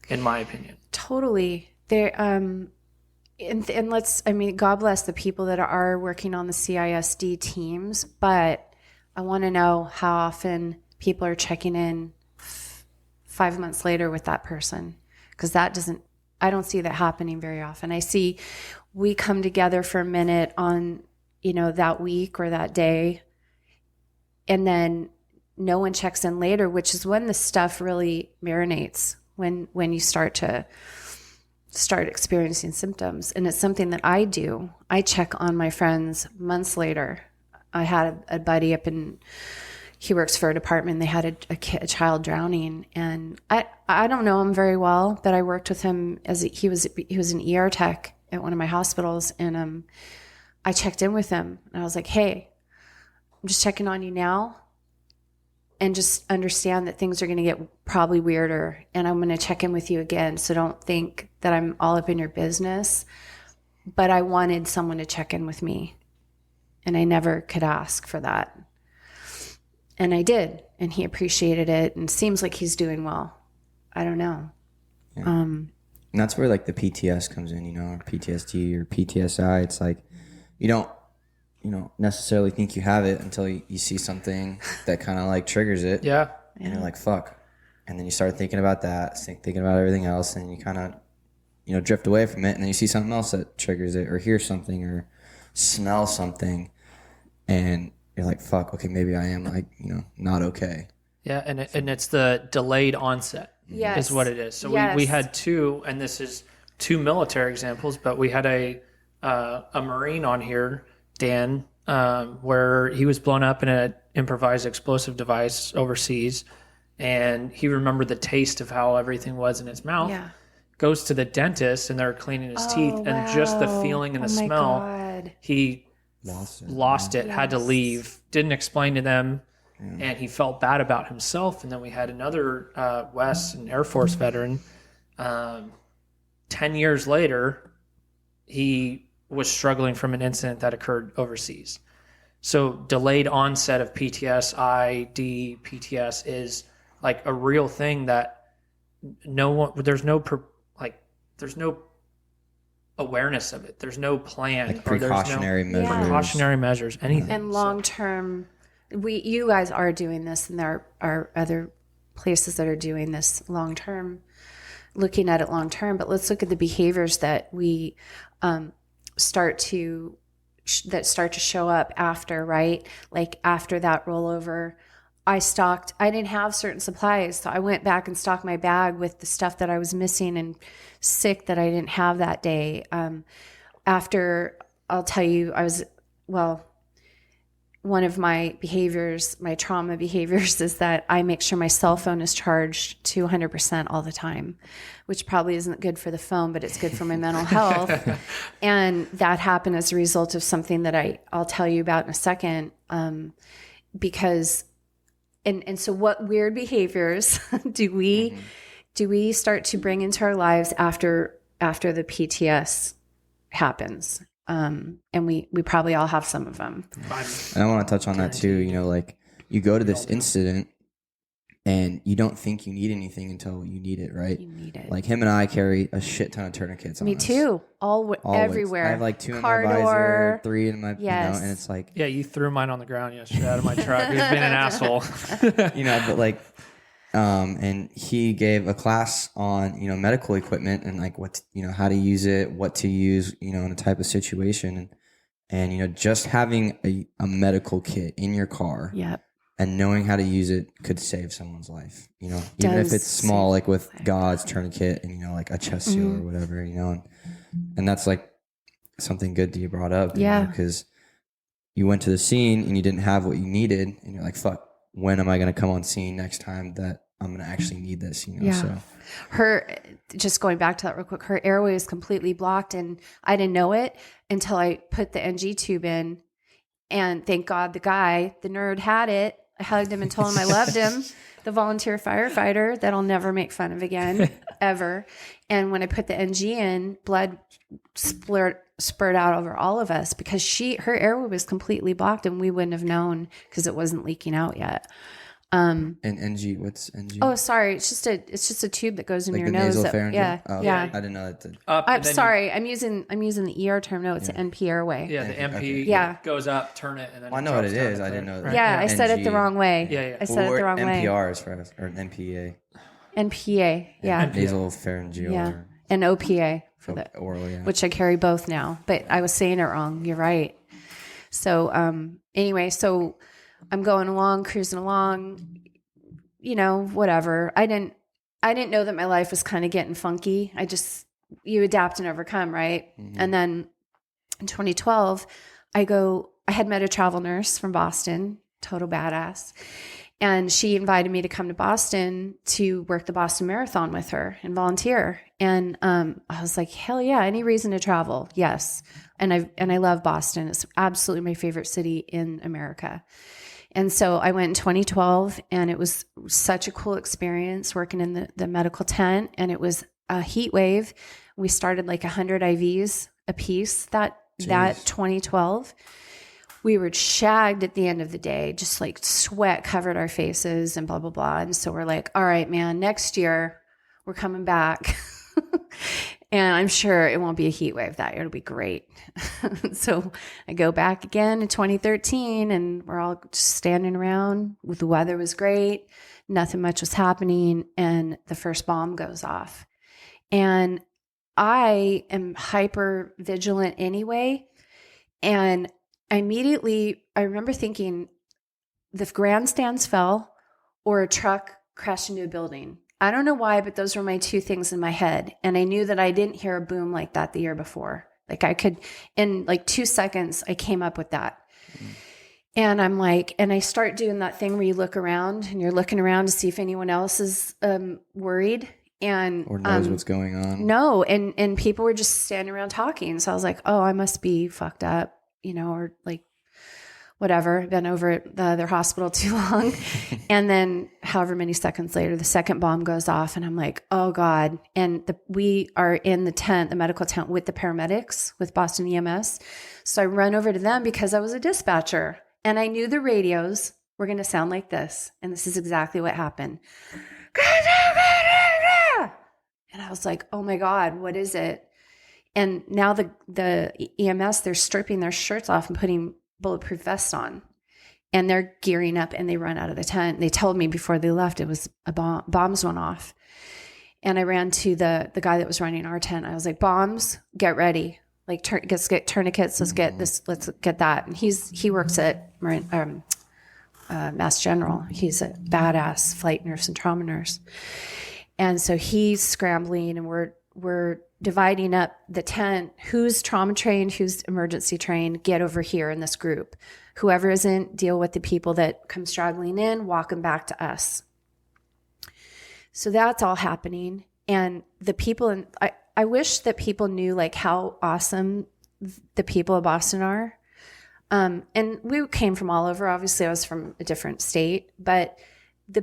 in my opinion.
Totally. There, and God bless the people that are working on the CISD teams, but I want to know how often people are checking in 5 months later with that person, because I don't see that happening very often. I see we come together for a minute on, that week or that day, and then no one checks in later, which is when the stuff really marinates, when you start experiencing symptoms. And it's something that I do. I check on my friends months later. I had a buddy he works for a department. They had a child drowning, and I don't know him very well, but I worked with him he was an ER tech at one of my hospitals, and I checked in with him, and I was like, "Hey, I'm just checking on you now, and just understand that things are going to get probably weirder, and I'm going to check in with you again. So don't think that I'm all up in your business, but I wanted someone to check in with me, and I never could ask for that." And I did, and he appreciated it, and seems like he's doing well. I don't know.
Yeah. And that's where like the PTS comes in, or PTSD or PTSI. It's like you don't necessarily think you have it until you see something that kind of like triggers it.
Yeah.
And you're like, fuck. And then you start thinking about that, thinking about everything else, and you kind of drift away from it, and then you see something else that triggers it, or hear something, or smell something, and you're like, fuck, okay, maybe I am like, not okay.
Yeah, and it's the delayed onset is what it is. So we had 2, and this is 2 military examples, but we had a Marine on here, Dan, where he was blown up in an improvised explosive device overseas, and he remembered the taste of how everything was in his mouth.
Yeah.
Goes to the dentist, and they're cleaning his teeth, and just the feeling and the smell, he lost it, had to leave, didn't explain to them, and he felt bad about himself. And then we had another Wes, an Air Force veteran, 10 years later, he was struggling from an incident that occurred overseas. So delayed onset of PTSD, PTS is like a real thing that there's no awareness of it. There's no plan,
like precautionary
measures, anything.
And long term, you guys are doing this, and there are other places that are doing this long looking at it long term, but let's look at the behaviors that we start to show up after, right? Like after that rollover, I didn't have certain supplies. So I went back and stocked my bag with the stuff that I was missing and sick that I didn't have that day. After, I'll tell you, one of my behaviors, my trauma behaviors, is that I make sure my cell phone is charged to 100% all the time, which probably isn't good for the phone, but it's good for my mental health. And that happened as a result of something that I'll tell you about in a second. Because, and so what weird behaviors do we start to bring into our lives after the PTS happens? And we probably all have some of them.
And I want to touch on that too. You know, like you go to this incident and you don't think you need anything until you need it, right?
You need it.
Like him and I carry a shit ton of tourniquets on
Me
us.
too. Always. Everywhere.
I have like 2 in
Car
my visor,
door.
3 in my,
Yes.
and it's like,
Yeah, you threw mine on the ground yesterday out of my truck. Who's being an asshole?
but like, and he gave a class on, medical equipment and like how to use it, what to use, in a type of situation. And just having a medical kit in your car
Yep.
and knowing how to use it could save someone's life, even if it's small, like with God's tourniquet and, like a chest seal or whatever, and that's like something good that you brought up. Because you went to the scene and you didn't have what you needed and you're like, fuck, when am I going to come on scene next time that I'm going to actually need this, So
Her, just going back to that real quick, her airway is completely blocked and I didn't know it until I put the NG tube in, and thank God the nerd had it. I hugged him and told him I loved him, the volunteer firefighter that I'll never make fun of again, ever. And when I put the NG in, blood spurred out over all of us because her airway was completely blocked and we wouldn't have known because it wasn't leaking out yet.
And NG, what's NG?
Oh, sorry. It's just a tube that goes in
like
your
the
nose.
nasopharyngeal?
Yeah.
Oh,
yeah.
I didn't know that.
I'm sorry. I'm using the ER term. No, it's an NP airway.
Yeah, the MP goes up, turn it, and then
I know what it is. I didn't know that.
Yeah, I said it the wrong way.
Yeah.
I said it the wrong way.
NPR is for us, or NPA.
NPA, yeah.
Nasopharyngeal.
Yeah. And OPA for the
oral, yeah.
which I carry both now, but I was saying it wrong. You're right. So anyway, so I'm going along, cruising along, whatever. I didn't know that my life was kind of getting funky. You adapt and overcome, right? Mm-hmm. And then in 2012, I had met a travel nurse from Boston, total badass. And she invited me to come to Boston to work the Boston Marathon with her and volunteer. And I was like, hell yeah, any reason to travel. Yes. And I love Boston. It's absolutely my favorite city in America. And so I went in 2012 and it was such a cool experience working in the medical tent, and it was a heat wave. We started like 100 IVs a piece that 2012. We were shagged at the end of the day, just like sweat covered our faces and blah, blah, blah. And so we're like, all right, man, next year we're coming back. And I'm sure it won't be a heat wave that year. It'll be great. So I go back again in 2013 and we're all just standing around. The weather was great. Nothing much was happening. And the first bomb goes off. And I am hyper vigilant anyway. And I remember thinking the grandstands fell or a truck crashed into a building. I don't know why, but those were my two things in my head. And I knew that I didn't hear a boom like that the year before. Like I could, in like 2 seconds, I came up with that. Mm. And I'm like, and I start doing that thing where you look around and you're looking around to see if anyone else is worried and
or knows what's going on.
No. And people were just standing around talking. So I was like, oh, I must be fucked up, or like, whatever, been over at the other hospital too long. And then however many seconds later, the second bomb goes off and I'm like, oh God. And we are in the tent, the medical tent with the paramedics, with Boston EMS. So I run over to them because I was a dispatcher and I knew the radios were going to sound like this. And this is exactly what happened. And I was like, oh my God, what is it? And now the EMS, they're stripping their shirts off and putting bulletproof vests on, and they're gearing up and they run out of the tent. They told me before they left it was bombs went off. And I ran to the guy that was running our tent. I was like, bombs, get ready. Like, let's get tourniquets. Let's get this. Let's get that. And he works at Mass General. He's a badass flight nurse and trauma nurse. And so he's scrambling, and we're dividing up the tent. Who's trauma trained? Who's emergency trained? Get over here in this group. Whoever isn't, deal with the people that come straggling in, walk them back to us. So that's all happening. And the people, and I wish that people knew like how awesome the people of Boston are. And we came from all over. Obviously, I was from a different state, but the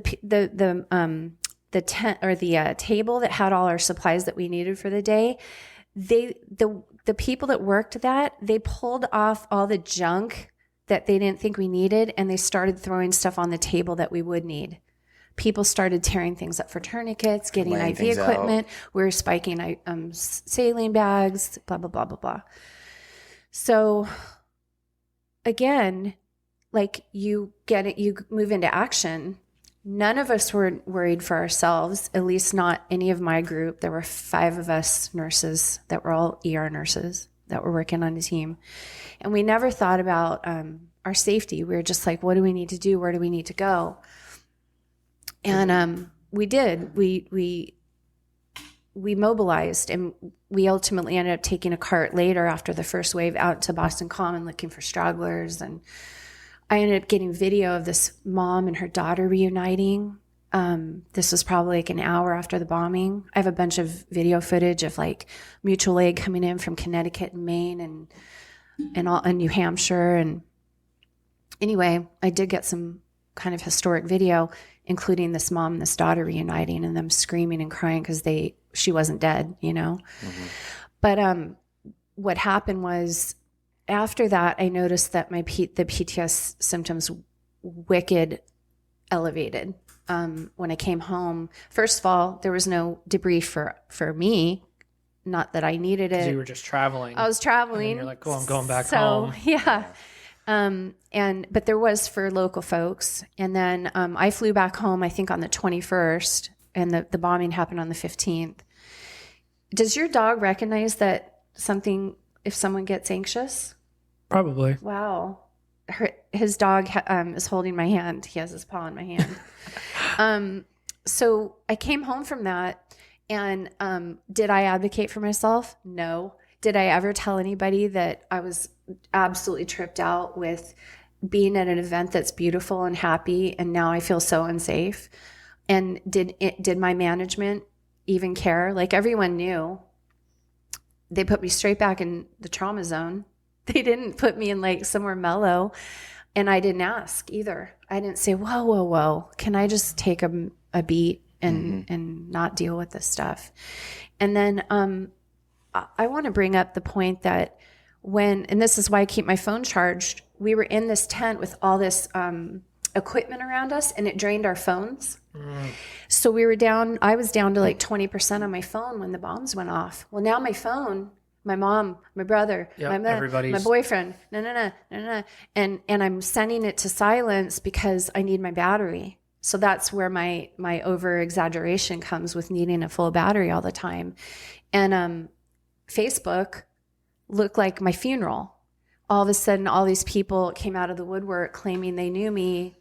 tent or the table that had all our supplies that we needed for the day, the people that worked that, they pulled off all the junk that they didn't think we needed, and they started throwing stuff on the table that we would need. People started tearing things up for tourniquets, getting IV equipment. We were spiking saline bags, blah, blah, blah, blah, blah. So again, like you get it, you move into action. None of us were worried for ourselves, at least not any of my group. There were 5 of us nurses that were all ER nurses that were working on the team. And we never thought about our safety. We were just like, what do we need to do? Where do we need to go? And we did. We mobilized, and we ultimately ended up taking a cart later after the first wave out to Boston Common looking for stragglers. And I ended up getting video of this mom and her daughter reuniting. This was probably like an hour after the bombing. I have a bunch of video footage of like mutual aid coming in from Connecticut and Maine and all in New Hampshire. And anyway, I did get some kind of historic video, including this mom and this daughter reuniting and them screaming and crying because she wasn't dead, you know? Mm-hmm. But what happened was, after that, I noticed that the PTS symptoms wicked elevated. When I came home, first of all, there was no debrief for me. Not that I needed it.
You were just traveling.
I was traveling.
And you're like, I'm going back home.
Yeah. But there was for local folks. And then I flew back home, I think on the 21st, and the bombing happened on the 15th. Does your dog recognize that if someone gets anxious?
Probably.
Wow. His dog is holding my hand. He has his paw in my hand. So I came home from that, and did I advocate for myself? No. Did I ever tell anybody that I was absolutely tripped out with being at an event that's beautiful and happy, and now I feel so unsafe? And did my management even care? Like, everyone knew. They put me straight back in the trauma zone. They didn't put me in like somewhere mellow, and I didn't ask either. I didn't say, whoa, can I just take a beat and not deal with this stuff? And then I want to bring up the point that and this is why I keep my phone charged, we were in this tent with all this equipment around us, and it drained our phones. So I was down to like 20% on my phone when the bombs went off. Well, now my phone, my mom, my brother, my boyfriend, no. And I'm sending it to silence because I need my battery. So that's where my over exaggeration comes with needing a full battery all the time. And Facebook looked like my funeral. All of a sudden, all these people came out of the woodwork claiming they knew me.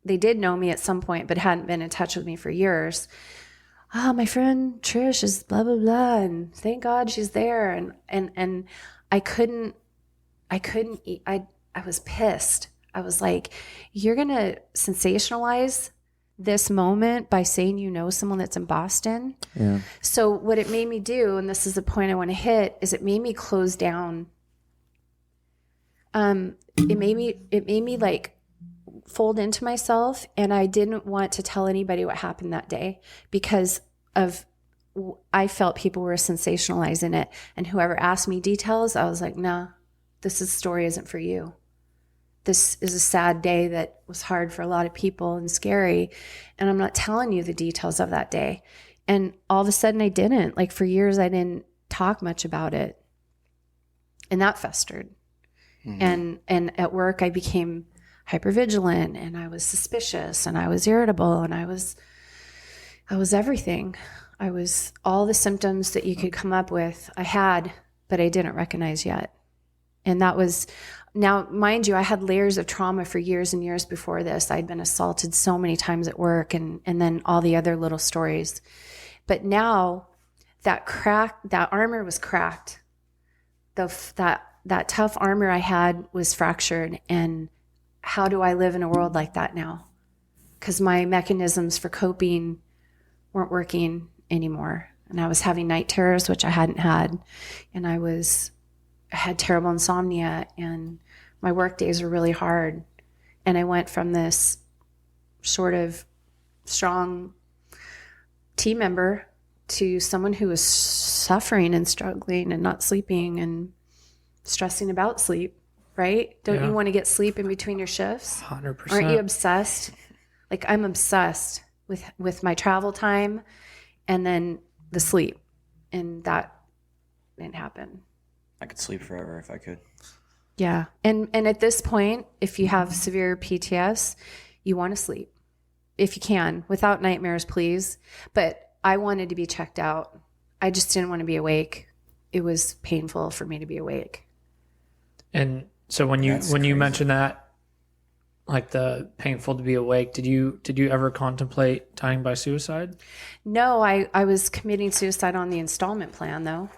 They did know me at some point, but hadn't been in touch with me for years. Oh, my friend Trish is blah, blah, blah. And thank God she's there. And I couldn't eat. I was pissed. I was like, you're going to sensationalize this moment by saying you know someone that's in Boston? Yeah. So what it made me do, and this is the point I want to hit, is it made me close down. It made me like fold into myself, and I didn't want to tell anybody what happened that day because I felt people were sensationalizing it, and whoever asked me details, I was like, nah, story isn't for you. This is a sad day that was hard for a lot of people and scary, and I'm not telling you the details of that day. And all of a sudden I didn't. Like, for years I didn't talk much about it, and that festered. Mm-hmm. And at work I became hypervigilant, and I was suspicious, and I was irritable, and I was everything. I was all the symptoms that you could come up with, I had, but I didn't recognize yet. And that was, now, mind you, I had layers of trauma for years and years before this. I'd been assaulted so many times at work and then all the other little stories. But now that armor was cracked. That tough armor I had was fractured. And how do I live in a world like that now? Because my mechanisms for coping weren't working anymore. And I was having night terrors, which I hadn't had. And I had terrible insomnia, and my work days were really hard. And I went from this sort of strong team member to someone who was suffering and struggling and not sleeping and stressing about sleep, right? Don't you want to get sleep in between your shifts?
100%.
Aren't you obsessed? Like, I'm obsessed with my travel time and then the sleep. And that didn't happen.
I could sleep forever if I could.
Yeah. And at this point, if you have severe PTS, you want to sleep if you can, without nightmares, please. But I wanted to be checked out. I just didn't want to be awake. It was painful for me to be awake.
And so when you
Crazy.
mentioned that, like the painful to be awake, did you ever contemplate dying by suicide?
No, I was committing suicide on the installment plan, though.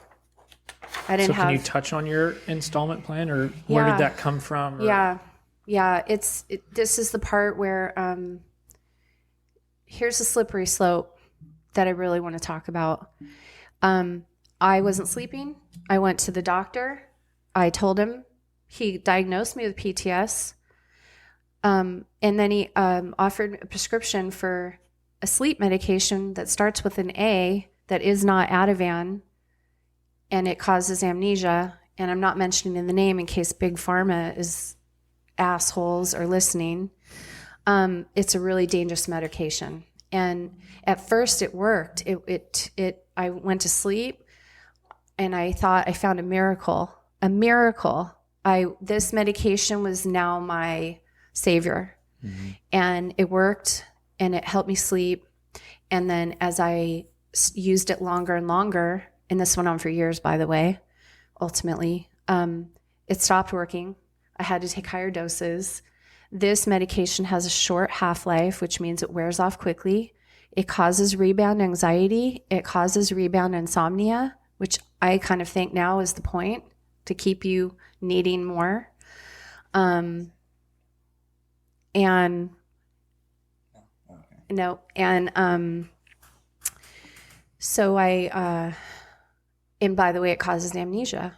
I didn't
Can you touch on your installment plan, or where did that come from? Or?
Yeah. This is the part where here's a slippery slope that I really want to talk about. I wasn't sleeping. I went to the doctor. I told him. He diagnosed me with PTS. And then he offered a prescription for a sleep medication that starts with an A that is not Ativan, and it causes amnesia. And I'm not mentioning the name in case Big Pharma is assholes are listening. It's a really dangerous medication. And at first it worked. I went to sleep and I thought I found a miracle. This medication was now my savior. Mm-hmm. And it worked and it helped me sleep. And then as I used it longer and longer, and this went on for years, by the way, ultimately, it stopped working. I had to take higher doses. This medication has a short half-life, which means it wears off quickly. It causes rebound anxiety. It causes rebound insomnia, which I kind of think now is the point, to keep you needing more. So and by the way, it causes amnesia.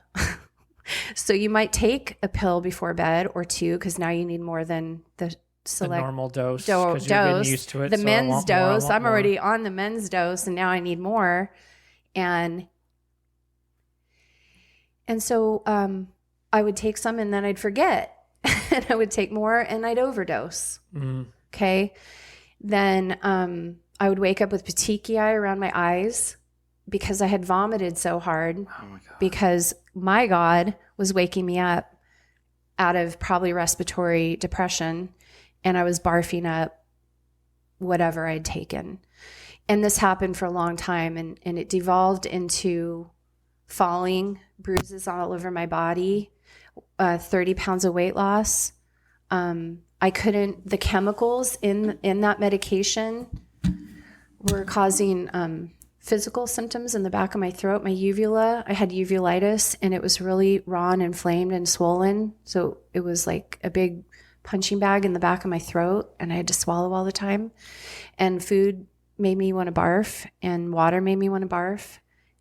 So you might take a pill before bed or two, because now you need more than the
normal dose. Because you're getting used to it.
The men's dose. I'm already on the men's dose, and now I need more. And so I would take some, and then I'd forget, and I would take more, and I'd overdose. Mm. Okay. Then I would wake up with petechiae around my eyes because I had vomited so hard. Oh my God. Because my God was waking me up out of probably respiratory depression, and I was barfing up whatever I'd taken. And this happened for a long time, and it devolved into falling, bruises all over my body, 30 pounds of weight loss. The chemicals in that medication were causing physical symptoms in the back of my throat, my uvula. I had uvulitis, and it was really raw and inflamed and swollen. So it was like a big punching bag in the back of my throat, and I had to swallow all the time. And food made me want to barf, and water made me want to barf.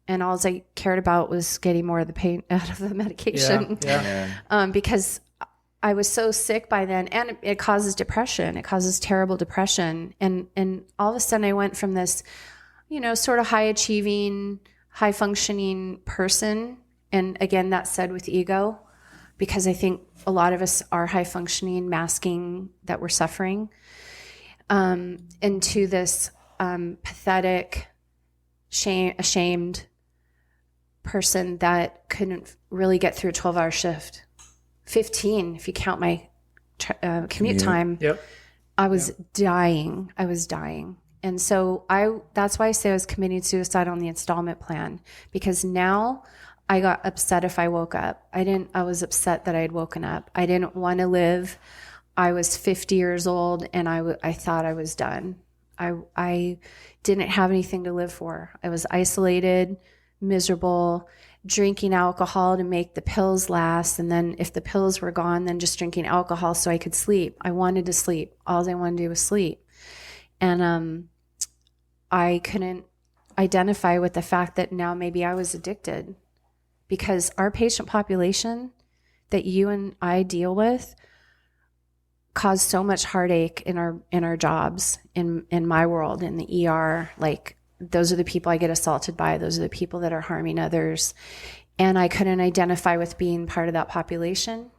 And all I cared about was getting more of the pain out of the medication. Because I was so sick by then, and it causes depression. It causes terrible depression. And all of a sudden I went from this, sort of high achieving, high functioning person. And again, that's said with ego, because I think a lot of us are high functioning, masking that we're suffering, into this pathetic, ashamed person that couldn't really get through a 12-hour shift. 15, if you count my commute time.
Yep.
I was dying. And so that's why I say I was committing suicide on the installment plan, because now I got upset if I woke up. I was upset that I had woken up. I didn't want to live. I was 50 years old and I thought I was done. I didn't have anything to live for. I was isolated, miserable, drinking alcohol to make the pills last. And then if the pills were gone, then just drinking alcohol so I could sleep. I wanted to sleep. All I wanted to do was sleep. And I couldn't identify with the fact that now maybe I was addicted, because our patient population that you and I deal with cause so much heartache in our jobs, in my world, in the ER. Like, those are the people I get assaulted by. Those are the people that are harming others. And I couldn't identify with being part of that population,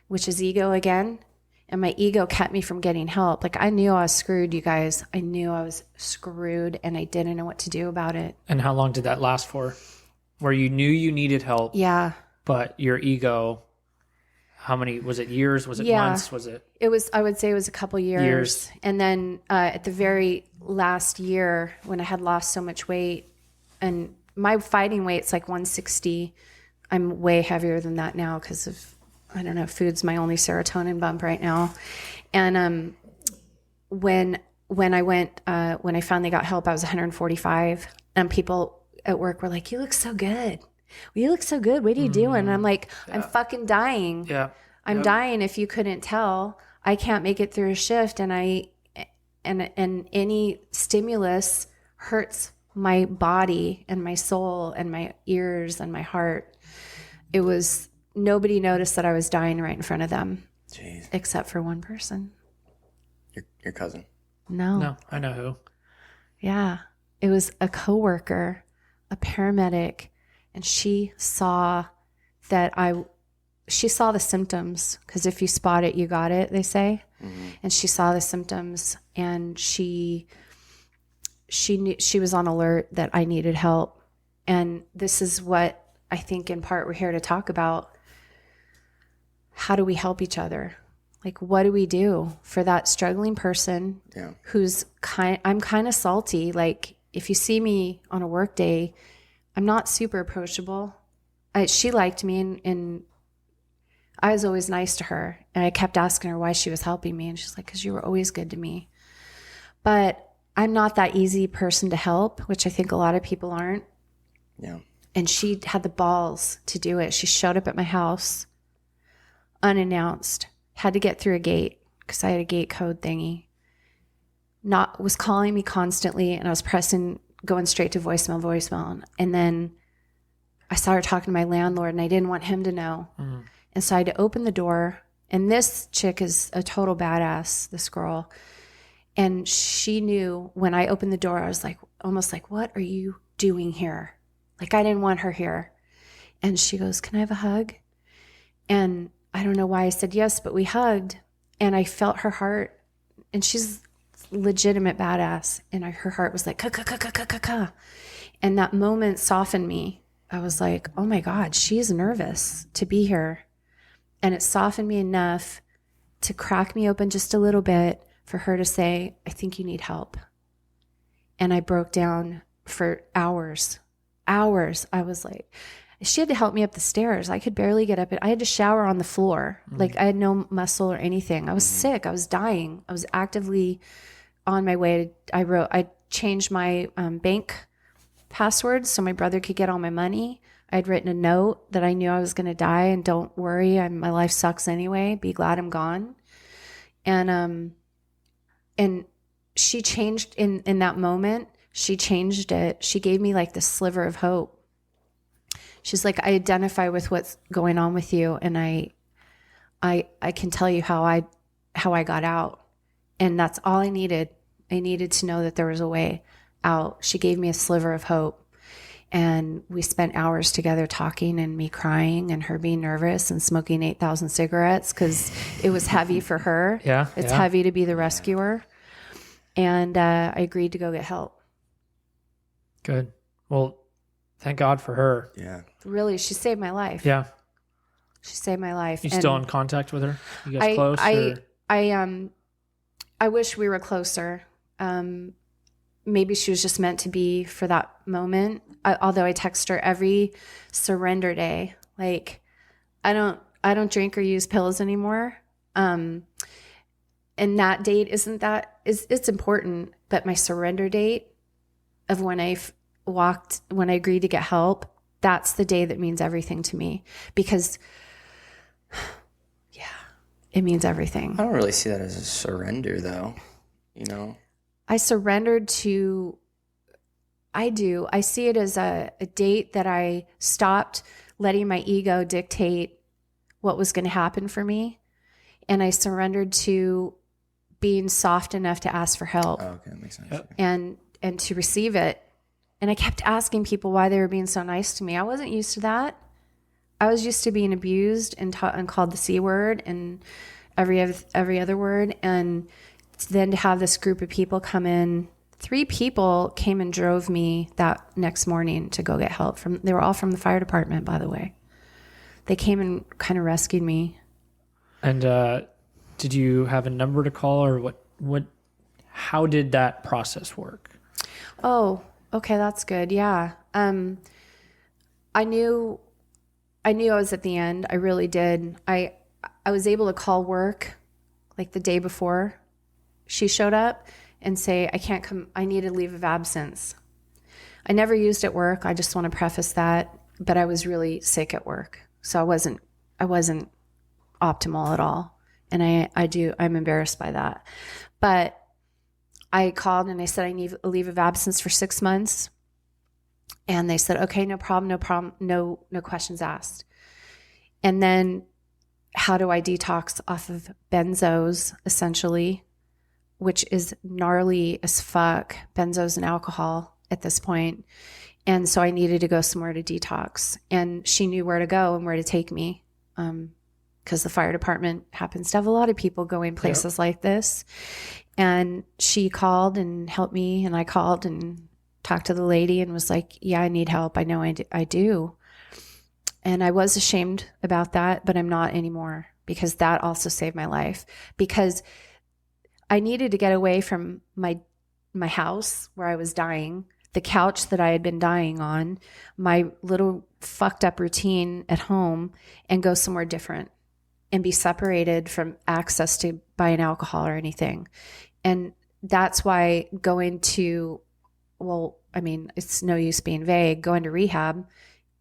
which is ego again. And my ego kept me from getting help. Like, I knew I was screwed, you guys. I knew I was screwed, and I didn't know what to do about it.
And how long did that last for? Where you knew you needed help.
Yeah.
But your ego, how many, was it years? Was it months? Was it?
I would say it was a couple years. And then at the very last year, when I had lost so much weight, and my fighting weight's like 160. I'm way heavier than that now because of, I don't know, food's my only serotonin bump right now. And when I finally got help, I was 145, and people at work were like, "You look so good. Well, you look so good. What are you doing?" And I'm like, "I'm fucking dying.
Yeah.
I'm dying. If you couldn't tell, I can't make it through a shift, and any stimulus hurts my body and my soul and my ears and my heart." It was, nobody noticed that I was dying right in front of them.
Jeez.
Except for one person.
Your cousin.
No,
I know who.
Yeah. It was a coworker, a paramedic, and she saw the symptoms, because if you spot it, you got it, they say. Mm-hmm. And she saw the symptoms, and she knew, she was on alert that I needed help. And this is what I think in part we're here to talk about. How do we help each other? Like, what do we do for that struggling person who's I'm kind of salty. Like, if you see me on a work day, I'm not super approachable. She liked me, and I was always nice to her. And I kept asking her why she was helping me. And she's like, "Because you were always good to me." But I'm not that easy person to help, which I think a lot of people aren't.
Yeah. And
she had the balls to do it. She showed up at my house unannounced, had to get through a gate because I had a gate code thingy. Was calling me constantly, and I was going straight to voicemail. And then I saw her talking to my landlord, and I didn't want him to know. Mm-hmm. And so I had to open the door, and this chick is a total badass, this girl. And she knew when I opened the door, I was like, almost like, "What are you doing here?" Like, I didn't want her here. And she goes, "Can I have a hug?" And I don't know why I said yes, but we hugged, and I felt her heart, and she's legitimate badass. And her heart was like, "Ka, ka, ka, ka, ka, ka, ka." And that moment softened me. I was like, oh my God, she's nervous to be here. And it softened me enough to crack me open just a little bit for her to say, "I think you need help." And I broke down for hours. I was like, she had to help me up the stairs. I could barely get up. I had to shower on the floor. Mm-hmm. Like, I had no muscle or anything. I was sick. I was dying. I was actively on my way. I changed my bank password so my brother could get all my money. I'd written a note that I knew I was going to die, and "Don't worry, my life sucks anyway. Be glad I'm gone." And she changed in that moment. She changed it. She gave me like this sliver of hope. She's like, "I identify with what's going on with you, and I can tell you how I got out." And that's all I needed. I needed to know that there was a way out. She gave me a sliver of hope. And we spent hours together talking, and me crying, and her being nervous and smoking 8,000 cigarettes because it was heavy for her.
Yeah,
it's heavy to be the rescuer. And I agreed to go get help.
Good. Well, thank God for her.
Yeah.
Really, she saved my life.
Yeah.
She saved my life.
You still in contact with her? You guys close?
I wish we were closer. maybe she was just meant to be for that moment. Although I text her every surrender day, like I don't drink or use pills anymore. And that date it's important, but my surrender date of when when I agreed to get help, that's the day that means everything to me, because yeah, it means everything.
I don't really see that as a surrender, though.
I surrendered to, I do. I see it as a date that I stopped letting my ego dictate what was going to happen for me. And I surrendered to being soft enough to ask for help.
Oh, okay, that makes sense.
Yep.
And to receive it. And I kept asking people why they were being so nice to me. I wasn't used to that. I was used to being abused and called the C word and every other word. And then to have this group of people come in, 3 people came and drove me that next morning to go get help they were all from the fire department, by the way. They came and kind of rescued me.
And did you have a number to call, or how did that process work?
Oh, okay, that's good. Yeah. I knew I was at the end. I really did. I was able to call work like the day before she showed up and say, I can't come. I need a leave of absence. I never used at work. I just want to preface that, but I was really sick at work. So I wasn't optimal at all. And I'm embarrassed by that. But I called and I said, I need a leave of absence for 6 months. And they said, okay, no problem, no questions asked. And then how do I detox off of benzos, essentially, which is gnarly as fuck, benzos and alcohol at this point. And so I needed to go somewhere to detox. And she knew where to go and where to take me, because the fire department happens to have a lot of people going places like this. And she called and helped me, and I called and talked to the lady and was like, yeah, I need help. I know I do. And I was ashamed about that, but I'm not anymore, because that also saved my life. Because I needed to get away from my house where I was dying, the couch that I had been dying on, my little fucked up routine at home, and go somewhere different and be separated from access to buying alcohol or anything. And that's why going to, it's no use being vague, going to rehab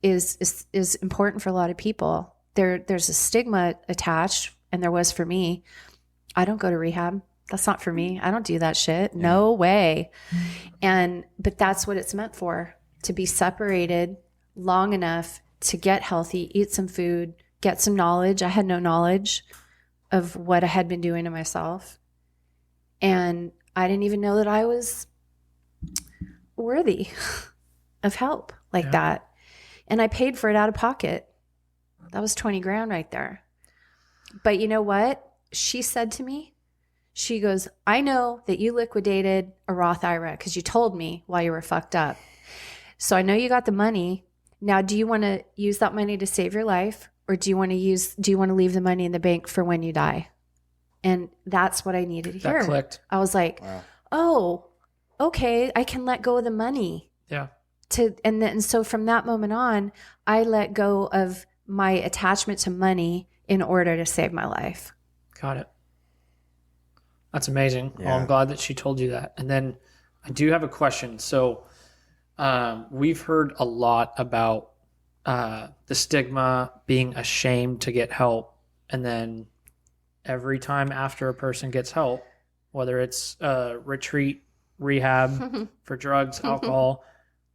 is important for a lot of people. There's a stigma attached, and there was for me. I don't go to rehab. That's not for me. I don't do that shit. Yeah. No way. But that's what it's meant for, to be separated long enough to get healthy, eat some food, get some knowledge. I had no knowledge of what I had been doing to myself. And I didn't even know that I was worthy of help like that. And I paid for it out of pocket. That was 20 grand right there. But you know what? She said to me, she goes, I know that you liquidated a Roth IRA because you told me while you were fucked up. So I know you got the money. Now, do you want to use that money to save your life, or do you want to leave the money in the bank for when you die? And that's what I needed to hear.
That clicked.
I was like, wow. Oh, okay, I can let go of the money.
Yeah.
And so from that moment on, I let go of my attachment to money in order to save my life.
Got it. That's amazing.
Yeah.
Well, I'm glad that she told you that. And then I do have a question. So we've heard a lot about the stigma, being ashamed to get help. And then every time after a person gets help, whether it's retreat, rehab for drugs, alcohol,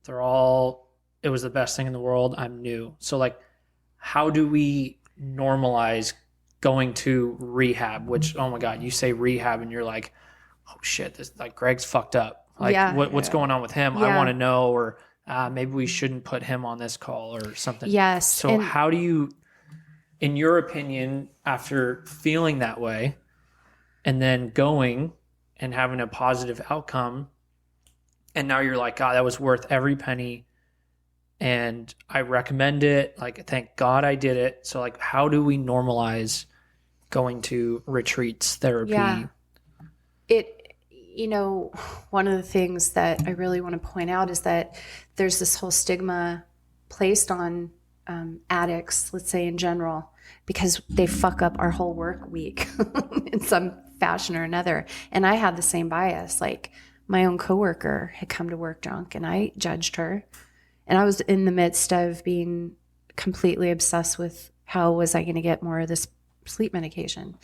it was the best thing in the world. I'm new. So like, how do we normalize going to rehab, which, oh my God, you say rehab and you're like, oh shit, this, like, Greg's fucked up. Like what's going on with him? I want to know, or maybe we shouldn't put him on this call or something.
Yes.
So how do you, in your opinion, after feeling that way and then going and having a positive outcome, and now you're like, God, that was worth every penny, and I recommend it. Like, thank God I did it. So like, how do we normalize going to retreats, therapy?
Yeah. One of the things that I really want to point out is that there's this whole stigma placed on addicts, let's say in general, because they fuck up our whole work week in some fashion or another. And I had the same bias. Like, my own coworker had come to work drunk and I judged her. And I was in the midst of being completely obsessed with how was I going to get more of this sleep medication.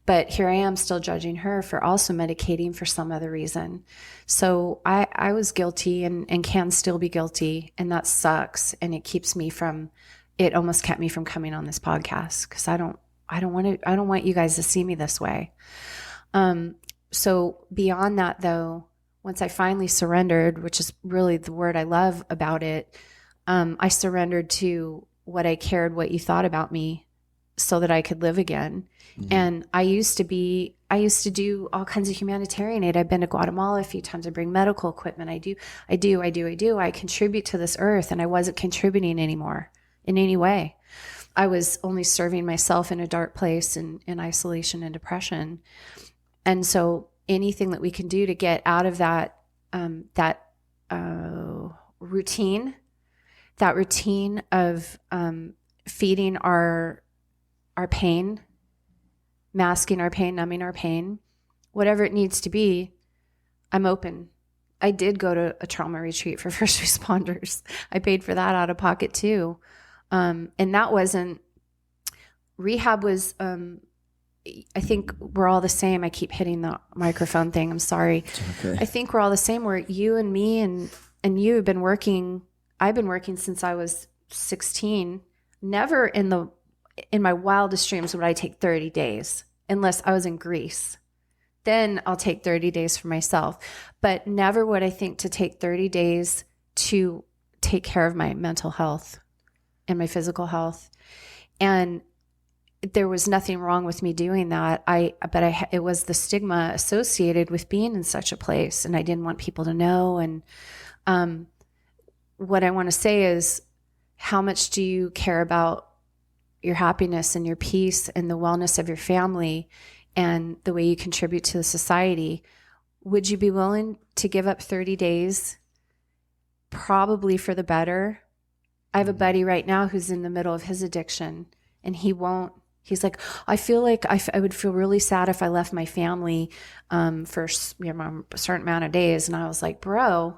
But here I am still judging her for also medicating for some other reason. So I was guilty and can still be guilty. And that sucks. And it almost kept me from coming on this podcast because I don't want you guys to see me this way. So beyond that though, once I finally surrendered, which is really the word I love about it, I surrendered to what I cared, what you thought about me, so that I could live again. Mm-hmm. And I used to do all kinds of humanitarian aid. I've been to Guatemala a few times. I bring medical equipment. I contribute to this earth, and I wasn't contributing anymore in any way. I was only serving myself in a dark place and in isolation and depression. And so anything that we can do to get out of that routine of feeding our pain, masking our pain, numbing our pain, whatever it needs to be, I'm open. I did go to a trauma retreat for first responders. I paid for that out of pocket too. And that wasn't, rehab was, I think we're all the same. I keep hitting the microphone thing. I'm sorry. Okay. I think we're all the same, where you and me and you have been working. I've been working since I was 16. Never in my wildest dreams would I take 30 days unless I was in Greece. Then I'll take 30 days for myself. But never would I think to take 30 days to take care of my mental health and my physical health. And there was nothing wrong with me doing that. It was the stigma associated with being in such a place, and I didn't want people to know. And what I want to say is, how much do you care about your happiness and your peace and the wellness of your family and the way you contribute to the society? Would you be willing to give up 30 days, probably for the better? I have a buddy right now who's in the middle of his addiction, and he's like, I feel like I would feel really sad if I left my family for a certain amount of days. And I was like, bro,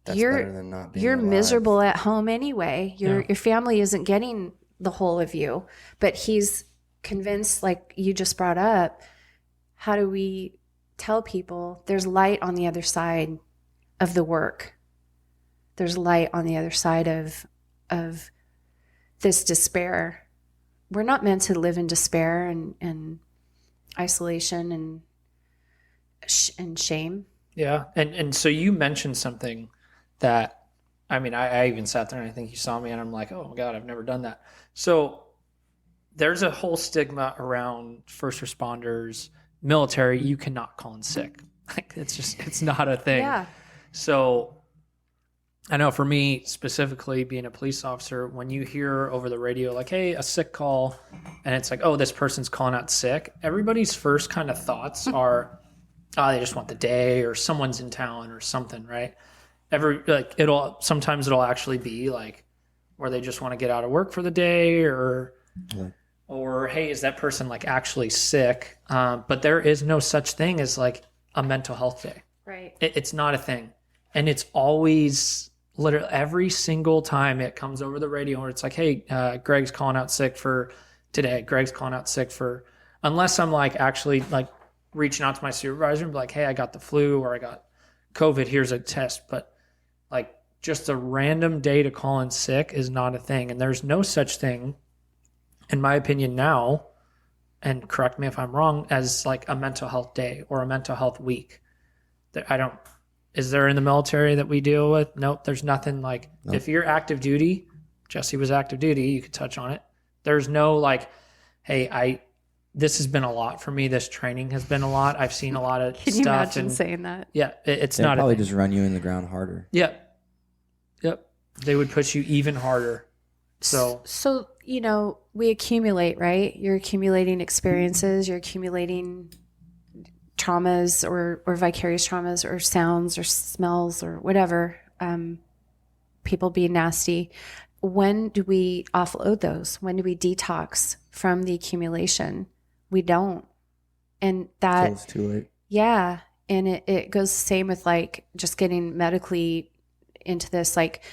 that's better than not being
you're
alive.
Miserable at home anyway. Your family isn't getting the whole of you. But he's convinced, like you just brought up, how do we tell people there's light on the other side of the work? There's light on the other side of this despair. We're not meant to live in despair and isolation and shame.
Yeah. And so you mentioned something that, I even sat there and I think you saw me and I'm like, oh my God, I've never done that. So there's a whole stigma around first responders, military. You cannot call in sick. Like, it's not a thing.
Yeah.
So I know for me specifically, being a police officer, when you hear over the radio, like, hey, a sick call, and it's like, oh, this person's calling out sick, everybody's first kind of thoughts are, oh, they just want the day, or someone's in town or something, right? Sometimes it'll actually be like where they just want to get out of work for the day, or hey, is that person like actually sick? But there is no such thing as like a mental health day.
Right.
It's not a thing. And it's always, literally every single time it comes over the radio where it's like, hey, Greg's calling out sick for today. Greg's calling out sick for, unless I'm like actually like reaching out to my supervisor and be like, hey, I got the flu or I got COVID, here's a test. But like just a random day to call in sick is not a thing. And there's no such thing, in my opinion now, and correct me if I'm wrong, as like a mental health day or a mental health week. Is there in the military that we deal with? Nope. There's nothing like, nope. If you're active duty, Jesse was active duty, you could touch on it. There's no like, hey, this has been a lot for me. This training has been a lot. I've seen a lot of
Can
stuff.
You imagine saying that?
Yeah, it's
They'd
not
probably just run you in the ground harder.
Yep. They would push you even harder. So,
we accumulate, right? You're accumulating experiences. You're accumulating traumas or vicarious traumas or sounds or smells or whatever, people being nasty, when do we offload those? When do we detox from the accumulation? We don't. And that,
Till it's too late.
yeah. And it goes the same with like just getting medically into this, like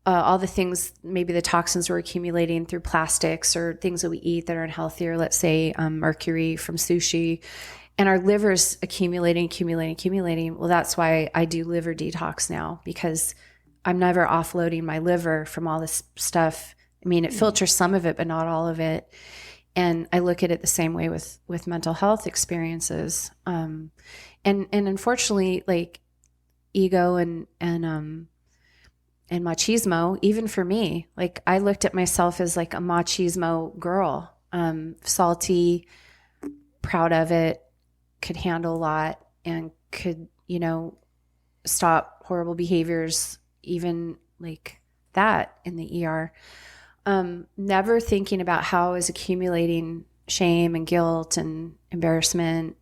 all the things, maybe the toxins we're accumulating through plastics or things that we eat that are unhealthy, or let's say mercury from sushi, and our liver's accumulating. Well, that's why I do liver detox now, because I'm never offloading my liver from all this stuff. I mean, it filters some of it, but not all of it. And I look at it the same way with mental health experiences. And unfortunately, like ego and machismo, even for me, like I looked at myself as like a machismo girl, salty, proud of it, could handle a lot, and could, stop horrible behaviors, even like that in the ER. Never thinking about how I was accumulating shame and guilt and embarrassment,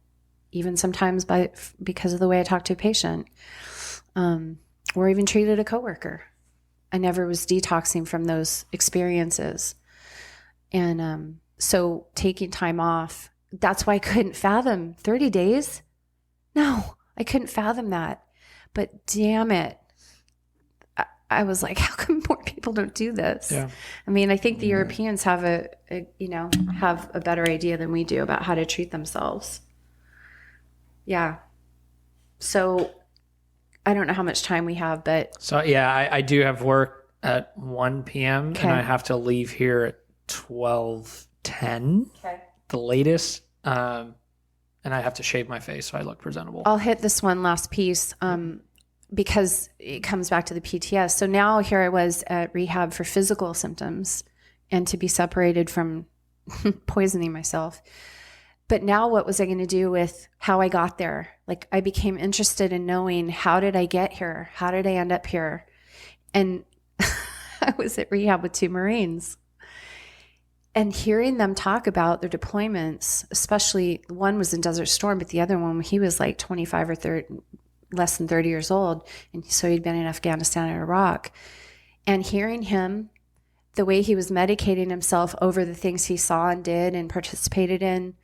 even sometimes because of the way I talked to a patient, or even treated a coworker. I never was detoxing from those experiences. And so taking time off, that's why I couldn't fathom 30 days. No, I couldn't fathom that. But damn it, I was like, how come more people don't do this? Yeah. I mean, I think the Europeans have have a better idea than we do about how to treat themselves. Yeah. So I don't know how much time we have, but.
So yeah, I do have work at 1 p.m.
Okay.
and I have to leave here at 12:10, the latest. And I have to shave my face so I look presentable.
I'll hit this one last piece. Because it comes back to the PTS. So now here I was at rehab for physical symptoms and to be separated from poisoning myself. But now what was I going to do with how I got there? Like I became interested in knowing, how did I get here? How did I end up here? And I was at rehab with 2 Marines. And hearing them talk about their deployments, especially one was in Desert Storm, but the other one, he was like 25 or 30, less than 30 years old. And so he'd been in Afghanistan and Iraq. And hearing him, the way he was medicating himself over the things he saw and did and participated in,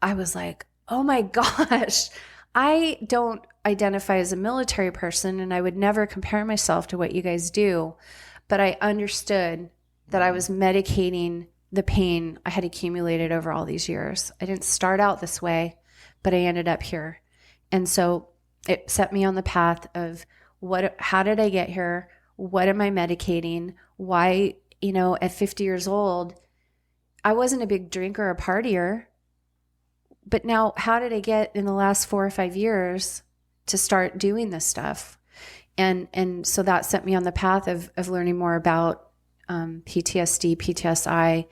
I was like, oh my gosh, I don't identify as a military person and I would never compare myself to what you guys do. But I understood that I was medicating the pain I had accumulated over all these years. I didn't start out this way, but I ended up here. And so it set me on the path of how did I get here? What am I medicating? Why, at 50 years old, I wasn't a big drinker or partier, but now how did I get in the last 4 or 5 years to start doing this stuff? And so that set me on the path of learning more about PTSD, PTSI,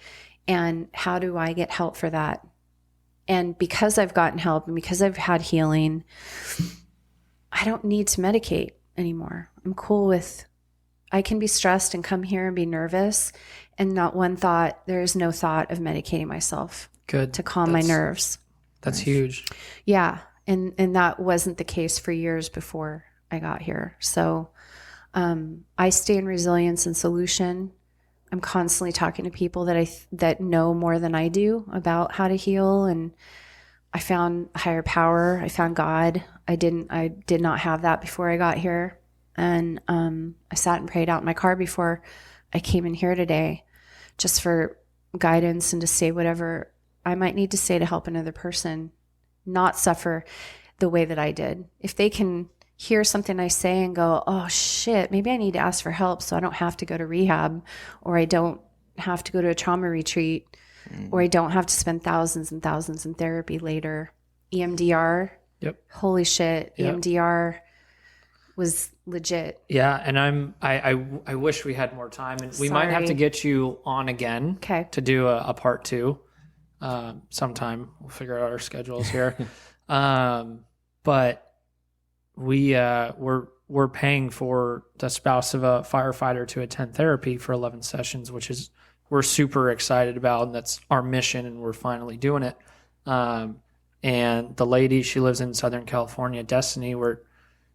and how do I get help for that? And because I've gotten help and because I've had healing, I don't need to medicate anymore. I'm cool with, I can be stressed and come here and be nervous and there is no thought of medicating myself.
Good.
To calm my nerves.
That's huge.
Yeah. And that wasn't the case for years before I got here. So I stay in resilience and solution. I'm constantly talking to people that know more than I do about how to heal. And I found higher power. I found God. I did not have that before I got here. And I sat and prayed out in my car before I came in here today, just for guidance and to say whatever I might need to say to help another person not suffer the way that I did. If they can hear something I say and go, oh shit, maybe I need to ask for help so I don't have to go to rehab, or I don't have to go to a trauma retreat, or I don't have to spend thousands and thousands in therapy later. EMDR.
Yep.
Holy shit.
Yep.
EMDR was legit.
Yeah. And I wish we had more time, and we might have to get you on again to do a part 2 sometime. We'll figure out our schedules here. But we're paying for the spouse of a firefighter to attend therapy for 11 sessions, which is, we're super excited about, and that's our mission, and we're finally doing it. And the lady, she lives in Southern California, Destiny, we're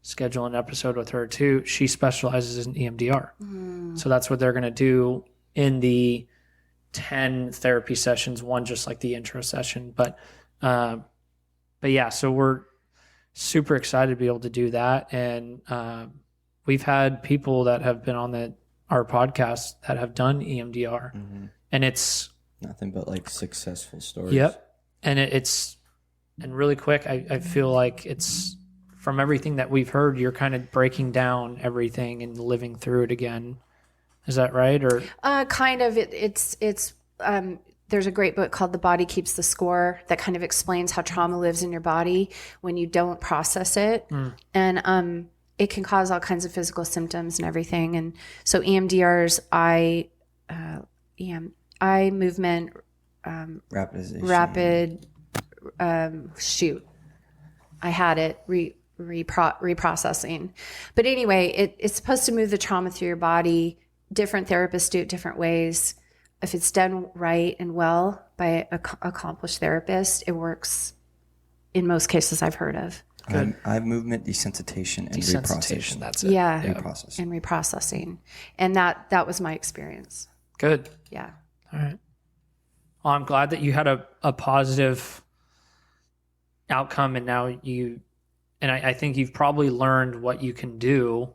scheduling an episode with her too. She specializes in EMDR. So that's what they're going to do in the 10 therapy sessions, one just like the intro session. But yeah, so we're super excited to be able to do that. And we've had people that have been on our podcast that have done EMDR, and it's
Nothing but like successful stories.
Yep. And and really quick, I feel like it's from everything that we've heard, you're kind of breaking down everything and living through it again. Is that right? Or
kind of. It's there's a great book called The Body Keeps the Score that kind of explains how trauma lives in your body when you don't process it. And it can cause all kinds of physical symptoms and everything. And so EMDR's eye movement, rapid shoot. I had it reprocessing. But anyway, it's supposed to move the trauma through your body. Different therapists do it different ways. If it's done right and well by an accomplished therapist, it works in most cases I've heard of.
Eye movement desensitization and reprocessing.
That's it.
Yeah,
Reprocessing.
and reprocessing. And that was my experience.
Good.
Yeah.
All right. Well, I'm glad that you had a positive outcome, and now I think you've probably learned what you can do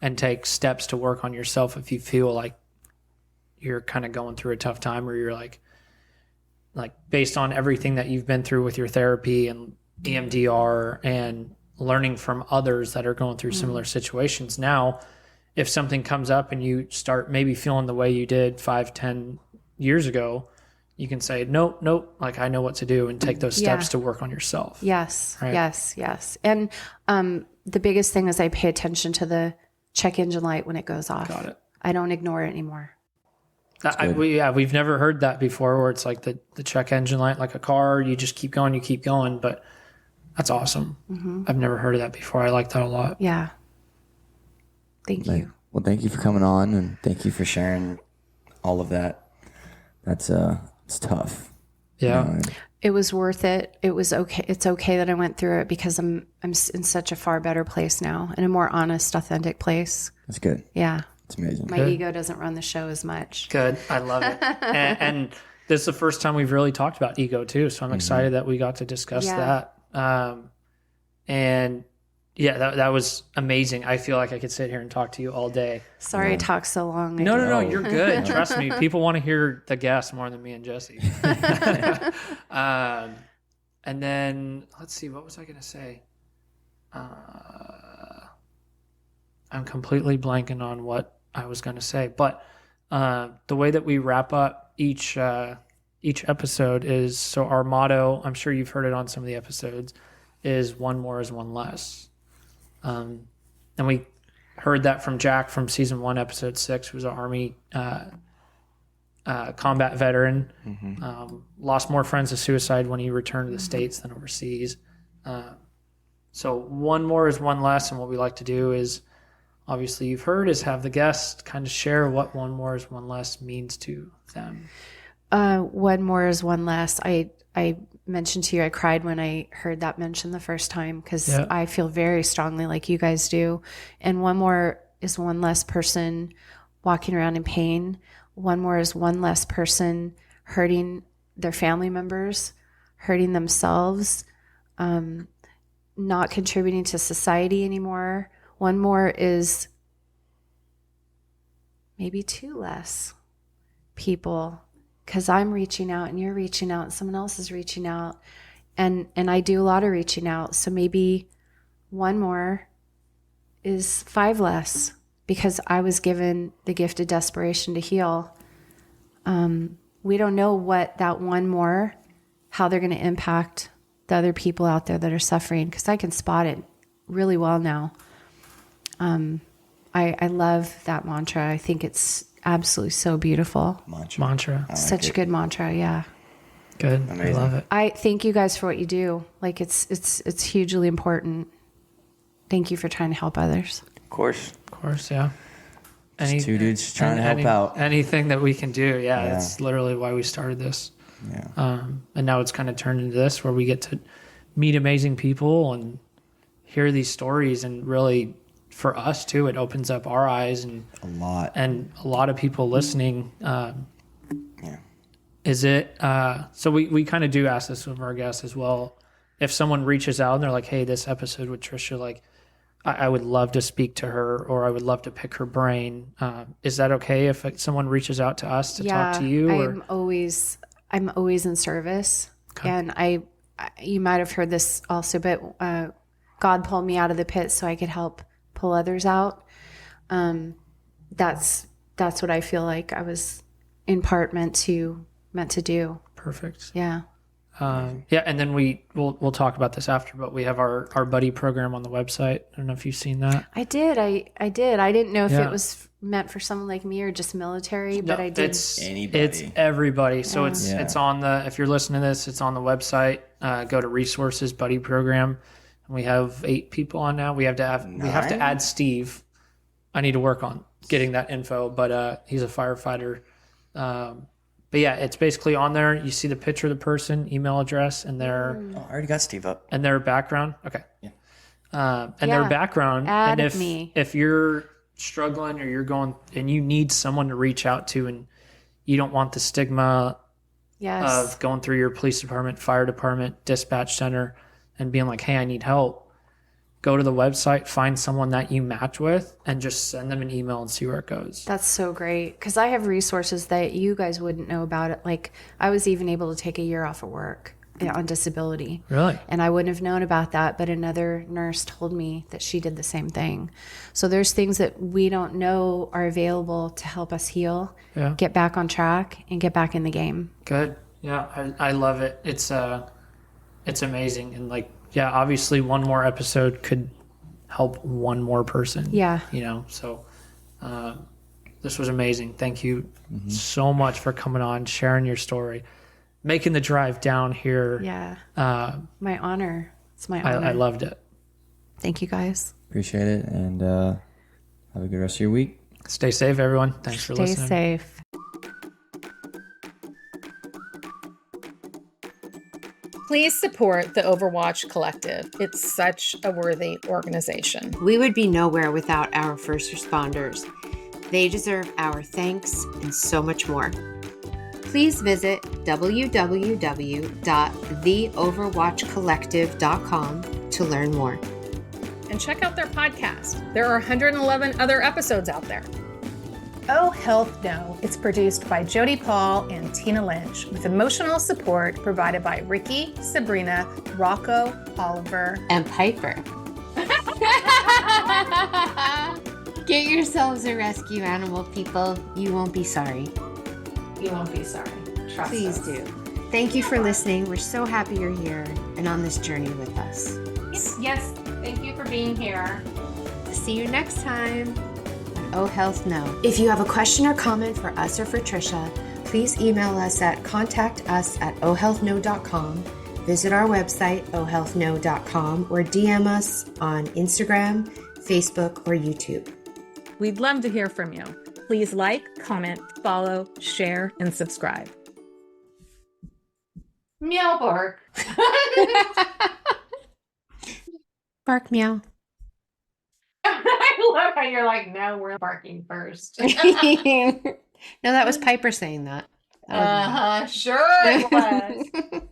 and take steps to work on yourself if you feel like you're kind of going through a tough time, or you're like based on everything that you've been through with your therapy and EMDR and learning from others that are going through similar situations. Now, if something comes up and you start maybe feeling the way you did 5-10 years ago, you can say, nope, like I know what to do, and take those steps to work on yourself.
Yes,
right?
yes. And the biggest thing is I pay attention to the check engine light when it goes off.
Got it.
I don't ignore it anymore.
We've never heard that before, where it's like the check engine light, like a car, you just keep going, but that's awesome. I've never heard of that before. I like that a lot.
Yeah. Thank you.
Well, thank you for coming on, and thank you for sharing all of that. That's it's tough.
Yeah.
You know,
It was worth it. It was okay. It's okay that I went through it, because I'm in such a far better place now, in a more honest, authentic place.
that's good.
Yeah.
It's amazing.
My ego doesn't run the show as much.
Good. I love it. and this is the first time we've really talked about ego too. So I'm excited that we got to discuss that. And yeah, that was amazing. I feel like I could sit here and talk to you all day.
Sorry I talked so long.
No, you're good. Trust me. People want to hear the guests more than me and Jesse. And then let's see, what was I going to say? I'm completely blanking on what I was going to say, but the way that we wrap up each episode is, so our motto, I'm sure you've heard it on some of the episodes, is one more is one less. And we heard that from Jack from season 1, episode 6, who's an Army combat veteran. Lost more friends to suicide when he returned to the States than overseas. So one more is one less, and what we like to do is, obviously you've heard, is have the guest kind of share what one more is one less means to them.
One more is one less. I mentioned to you, I cried when I heard that mentioned the first time, because I feel very strongly like you guys do. And one more is one less person walking around in pain. One more is one less person hurting their family members, hurting themselves, not contributing to society anymore. One more is maybe 2 less people, because I'm reaching out and you're reaching out and someone else is reaching out, and I do a lot of reaching out. So maybe one more is 5 less, because I was given the gift of desperation to heal. We don't know what that one more, how they're going to impact the other people out there that are suffering, because I can spot it really well now. I love that mantra. I think it's absolutely so beautiful.
Mantra.
Such a good mantra. Yeah.
Good.
Amazing.
I love it.
I thank you guys for what you do. Like it's hugely important. Thank you for trying to help others.
Of course.
Yeah.
Just 2 dudes trying to help out.
Anything that we can do. Yeah. That's literally why we started this.
Yeah.
And now it's kind of turned into this, where we get to meet amazing people and hear these stories, and really for us too, it opens up our eyes and
A lot.
and a lot of people listening.
Yeah.
Is it so we kind of do ask this of our guests as well. If someone reaches out and they're like, hey, this episode with Tricia, like I would love to speak to her, or I would love to pick her brain. Is that okay if someone reaches out to us to talk to you?
I'm always in service.
Okay.
And you might have heard this also, but God pulled me out of the pit so I could help pull others out. That's what I feel like I was in part meant to do.
Perfect.
Yeah.
Yeah, and then we'll talk about this after, but we have our buddy program on the website. I don't know if you've seen that.
I did. I did. I didn't know if
Yeah.
it was meant for someone like me or just military, but
No,
I did.
It's
Anybody.
It's everybody. So
Yeah.
it's on the, if you're listening to this, it's on the website. Go to resources buddy program. And we have 8 people on now. We have to
Nine?
add Steve. I need to work on getting that info, but he's a firefighter. But yeah, it's basically on there. You see the picture of the person, email address, and their
Oh, I already got Steve up.
and their background. Okay.
Yeah.
And their
Yeah.
background.
Add
and
me.
if you're struggling or you're going and you need someone to reach out to, and you don't want the stigma
Yes.
of going through your police department, fire department, dispatch center, and being like, hey, I need help. Go to the website, find someone that you match with, and just send them an email and see where it goes.
That's so great because I have resources that you guys wouldn't know about. It. Like I was even able to take a year off of work on disability.
Really?
And I wouldn't have known about that, but another nurse told me that she did the same thing. So there's things that we don't know are available to help us heal,
Yeah.
get back on track, and get back in the game.
Good. Yeah, I love it. It's amazing. And like, yeah, obviously one more episode could help one more person.
Yeah.
So this was amazing. Thank you so much for coming on, sharing your story, making the drive down here.
Yeah.
My
honor. It's my honor.
I loved it.
Thank you guys.
Appreciate it, and have a good rest of your week.
Stay safe, everyone. Thanks for listening.
Stay safe.
Please support the Overwatch Collective. It's such a worthy organization.
We would be nowhere without our first responders. They deserve our thanks and so much more. Please visit www.theoverwatchcollective.com to learn more.
And check out their podcast. There are 111 other episodes out there. Oh Health No. It's produced by Jody Paul and Tina Lynch with emotional support provided by Ricky, Sabrina, Rocco, Oliver,
And Piper. Get yourselves a rescue animal, people. You won't be sorry.
You won't be sorry. Trust
Please
us.
do. Thank you for listening. We're so happy you're here and on this journey with us.
Yes. Thank you for being here.
See you next time on Oh Health No. If you have a question or comment for us or for Tricia, please email us at contact@ohhealthno.com, visit our website, ohhealthno.com, or DM us on Instagram, Facebook, or YouTube.
We'd love to hear from you. Please like, comment, follow, share, and subscribe. Meow bark.
Bark meow.
I love how you're like, no, we're barking first.
No, that was Piper saying that.
Sure it was.